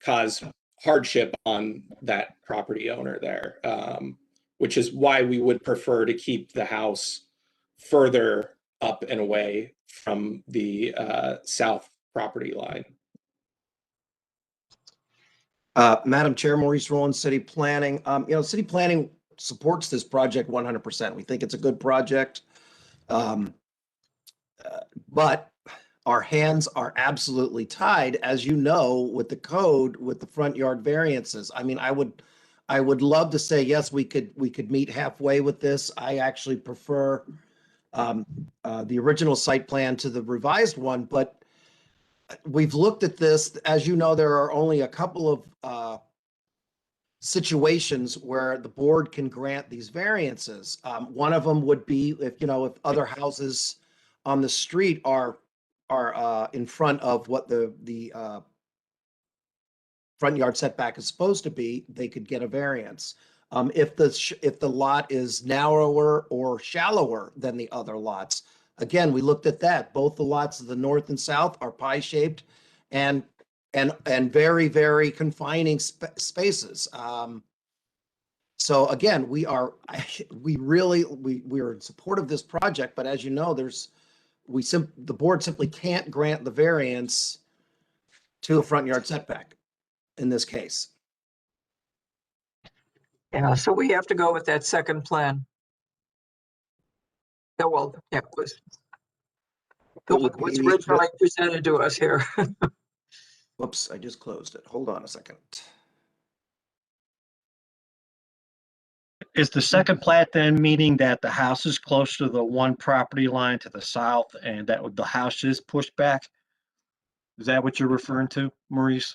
Speaker 18: cause hardship on that property owner there, which is why we would prefer to keep the house further up and away from the south property line.
Speaker 1: Madam Chair, Maurice Rowland, City Planning. City Planning supports this project 100%. We think it's a good project. But our hands are absolutely tied, as you know, with the code, with the front yard variances. I mean, I would love to say, yes, we could meet halfway with this. I actually prefer the original site plan to the revised one, but we've looked at this. As you know, there are only a couple of situations where the board can grant these variances. One of them would be if other houses on the street are in front of what the front yard setback is supposed to be, they could get a variance. If the lot is narrower or shallower than the other lots, again, we looked at that. Both the lots of the north and south are pie-shaped and very, very confining spaces. So again, we are in support of this project, but as you know, the board simply can't grant the variance to a front yard setback in this case.
Speaker 2: Yeah, so we have to go with that second plan. Yeah, well, yeah, it was what's originally presented to us here.
Speaker 1: Whoops, I just closed it. Hold on a second.
Speaker 19: Is the second plat then meaning that the house is close to the one property line to the south and that the house is pushed back? Is that what you're referring to, Maurice?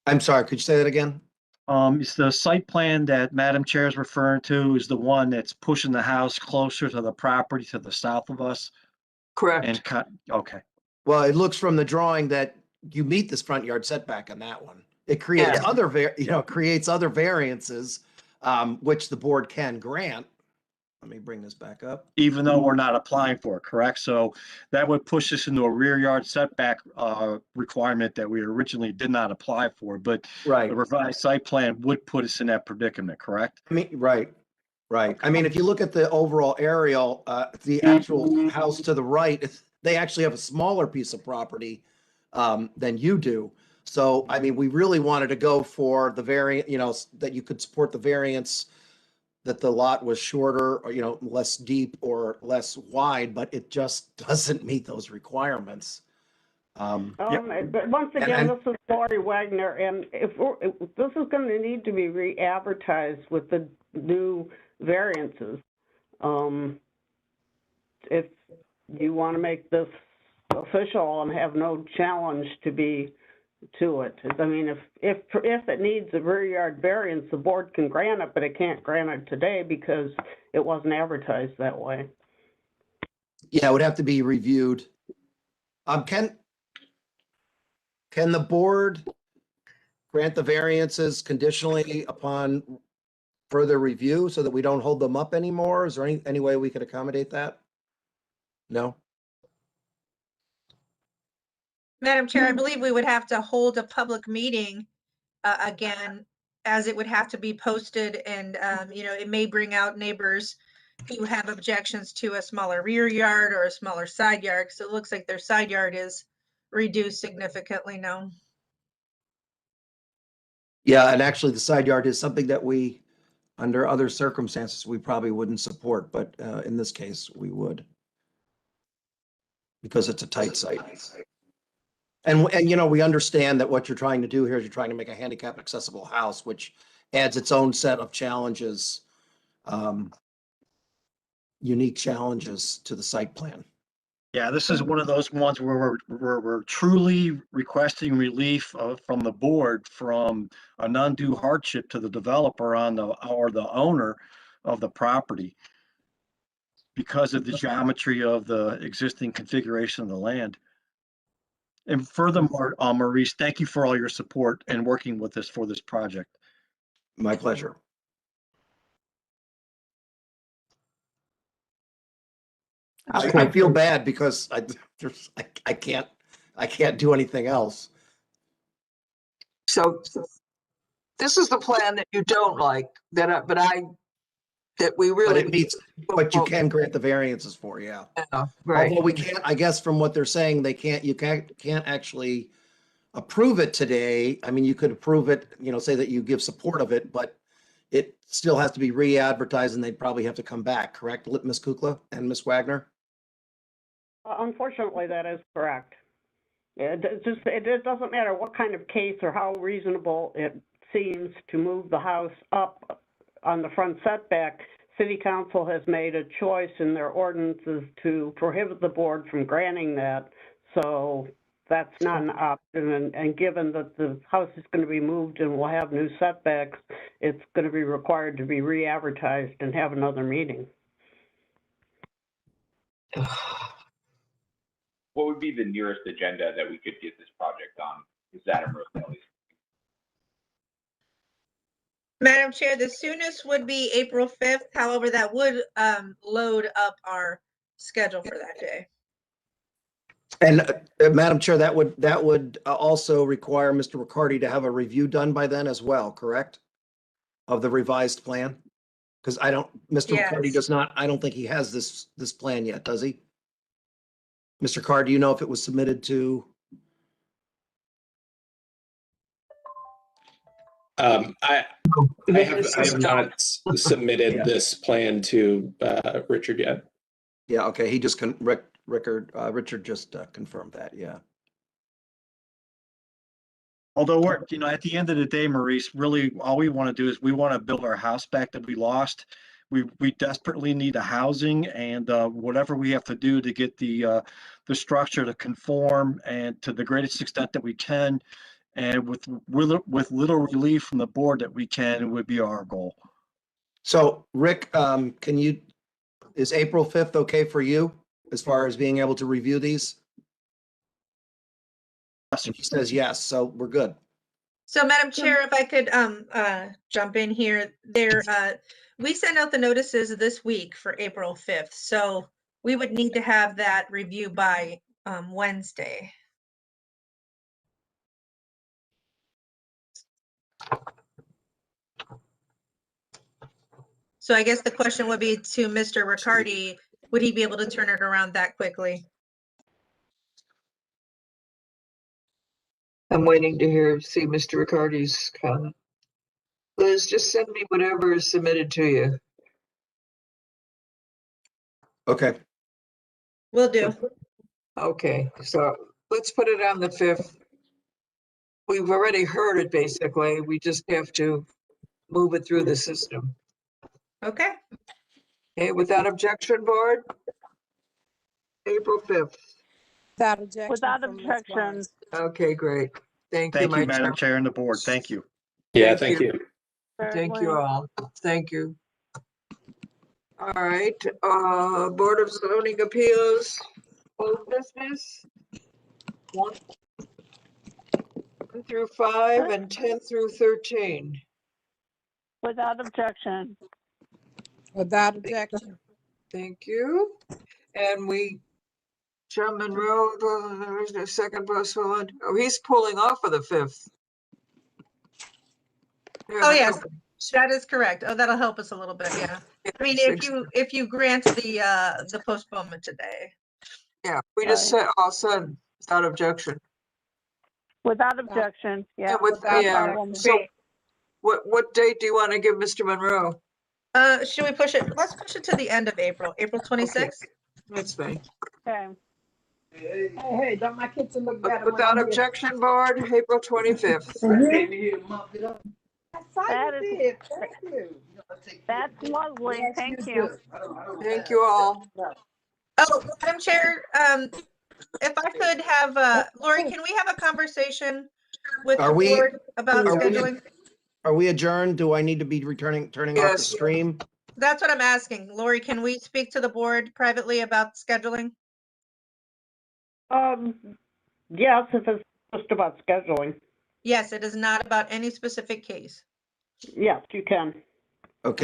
Speaker 1: I'm sorry, could you say that again?
Speaker 19: Is the site plan that Madam Chair is referring to is the one that's pushing the house closer to the property to the south of us?
Speaker 2: Correct.
Speaker 19: Okay.
Speaker 1: Well, it looks from the drawing that you meet this front yard setback on that one. It creates creates other variances, which the board can grant. Let me bring this back up.
Speaker 19: Even though we're not applying for it, correct? So that would push us into a rear yard setback requirement that we originally did not apply for, but
Speaker 1: Right.
Speaker 19: the revised site plan would put us in that predicament, correct?
Speaker 1: I mean, right. I mean, if you look at the overall aerial, the actual house to the right, they actually have a smaller piece of property than you do. So, I mean, we really wanted to go for the variant, that you could support the variance, that the lot was shorter or, less deep or less wide, but it just doesn't meet those requirements.
Speaker 10: But once again, this is Lori Wagner, and if this is going to need to be re-advertised with the new variances, if you want to make this official and have no challenge to it. I mean, if it needs a rear yard variance, the board can grant it, but it can't grant it today because it wasn't advertised that way.
Speaker 1: Yeah, it would have to be reviewed. Can the board grant the variances conditionally upon further review so that we don't hold them up anymore? Is there any way we could accommodate that? No?
Speaker 5: Madam Chair, I believe we would have to hold a public meeting again, as it would have to be posted and, it may bring out neighbors who have objections to a smaller rear yard or a smaller side yard. So it looks like their side yard is reduced significantly now.
Speaker 1: Yeah, and actually the side yard is something that we, under other circumstances, we probably wouldn't support, but in this case, we would. Because it's a tight site. And we understand that what you're trying to do here is you're trying to make a handicap accessible house, which adds its own set of challenges, unique challenges to the site plan.
Speaker 19: Yeah, this is one of those ones where we're truly requesting relief from the board from an undue hardship to the developer or the owner of the property because of the geometry of the existing configuration of the land. And furthermore, Maurice, thank you for all your support and working with us for this project.
Speaker 1: My pleasure. I feel bad because I can't do anything else.
Speaker 2: So this is the plan that you don't like, that we really.
Speaker 1: But it meets, but you can grant the variances for, yeah.
Speaker 2: Right.
Speaker 1: Although we can't, I guess from what they're saying, you can't actually approve it today. I mean, you could approve it, say that you give support of it, but it still has to be re-advertised and they'd probably have to come back, correct, Ms. Kukla and Ms. Wagner?
Speaker 10: Unfortunately, that is correct. It doesn't matter what kind of case or how reasonable it seems to move the house up on the front setback. City Council has made a choice in their ordinances to prohibit the board from granting that. So that's not an option. And given that the house is going to be moved and will have new setbacks, it's going to be required to be re-advertised and have another meeting.
Speaker 20: what would be the nearest agenda that we could get this project on? Is Adam Roselli?
Speaker 5: Madam Chair, the soonest would be April 5th. However, that would load up our schedule for that day.
Speaker 1: And Madam Chair, that would also require Mr. Riccardi to have a review done by then as well, correct? Of the revised plan? Because Mr. Riccardi
Speaker 5: Yes.
Speaker 1: does not, I don't think he has this plan yet, does he? Mr. Carr, do you know if it was submitted to?
Speaker 18: I have not submitted this plan to Richard yet.
Speaker 1: Yeah, okay, he just Richard just confirmed that, yeah.
Speaker 19: Although we're, at the end of the day, Maurice, really all we want to do is we want to build our house back that we lost. We desperately need the housing and whatever we have to do to get the structure to conform and to the greatest extent that we can, and with little relief from the board that we can, would be our goal.
Speaker 1: So Rick, is April 5th okay for you as far as being able to review these? And he says yes, so we're good.
Speaker 5: So Madam Chair, if I could jump in here, we sent out the notices this week for April 5th. So we would need to have that review by Wednesday. So I guess the question would be to Mr. Riccardi, would he be able to turn it around that quickly?
Speaker 2: I'm waiting to see Mr. Riccardi's comment. Liz, just send me whatever is submitted to you.
Speaker 1: Okay.
Speaker 5: Will do.
Speaker 2: Okay, so let's put it on the 5th. We've already heard it, basically. We just have to move it through the system.
Speaker 5: Okay.
Speaker 2: Okay, without objection, board? April 5th.
Speaker 6: Without objection.
Speaker 7: Without
Speaker 6: from Ms.
Speaker 7: objection.
Speaker 6: Barnes.
Speaker 2: Okay, great. Thank you,
Speaker 19: Thank you,
Speaker 2: my
Speaker 19: Madam
Speaker 2: chair.
Speaker 19: Chair and the board. Thank you.
Speaker 18: Yeah, thank you.
Speaker 2: Thank you all. Thank you. All right, Board of Zoning Appeals, old business. 1 through 5 and 10 through 13.
Speaker 7: Without objection.
Speaker 6: Without objection.
Speaker 2: Thank you. And John Monroe, there's no second postponed. Oh, he's pulling off of the 5th.
Speaker 5: Oh, yes, that is correct. Oh, that'll help us a little bit, yeah. I mean, if you grant the postponement today.
Speaker 2: Yeah, we just said, all said, without objection.
Speaker 7: Without objection, yeah.
Speaker 2: So what date do you want to give Mr. Monroe?
Speaker 5: Should we push it? Let's push it to the end of April, April 26th.
Speaker 2: That's fine.
Speaker 7: Okay.
Speaker 6: Hey, don't my kitchen look better?
Speaker 2: Without objection, board, April 25th.
Speaker 7: That's lovely. Thank you.
Speaker 2: Thank you all.
Speaker 5: Oh, Madam Chair, if I could have, Lori, can we have a conversation with the board about scheduling?
Speaker 1: Are we adjourned? Do I need to be turning off the stream?
Speaker 5: That's what I'm asking. Lori, can we speak to the board privately about scheduling?
Speaker 10: Yes, if it's just about scheduling.
Speaker 5: Yes, it is not about any specific case.
Speaker 10: Yes, you can.
Speaker 1: Okay.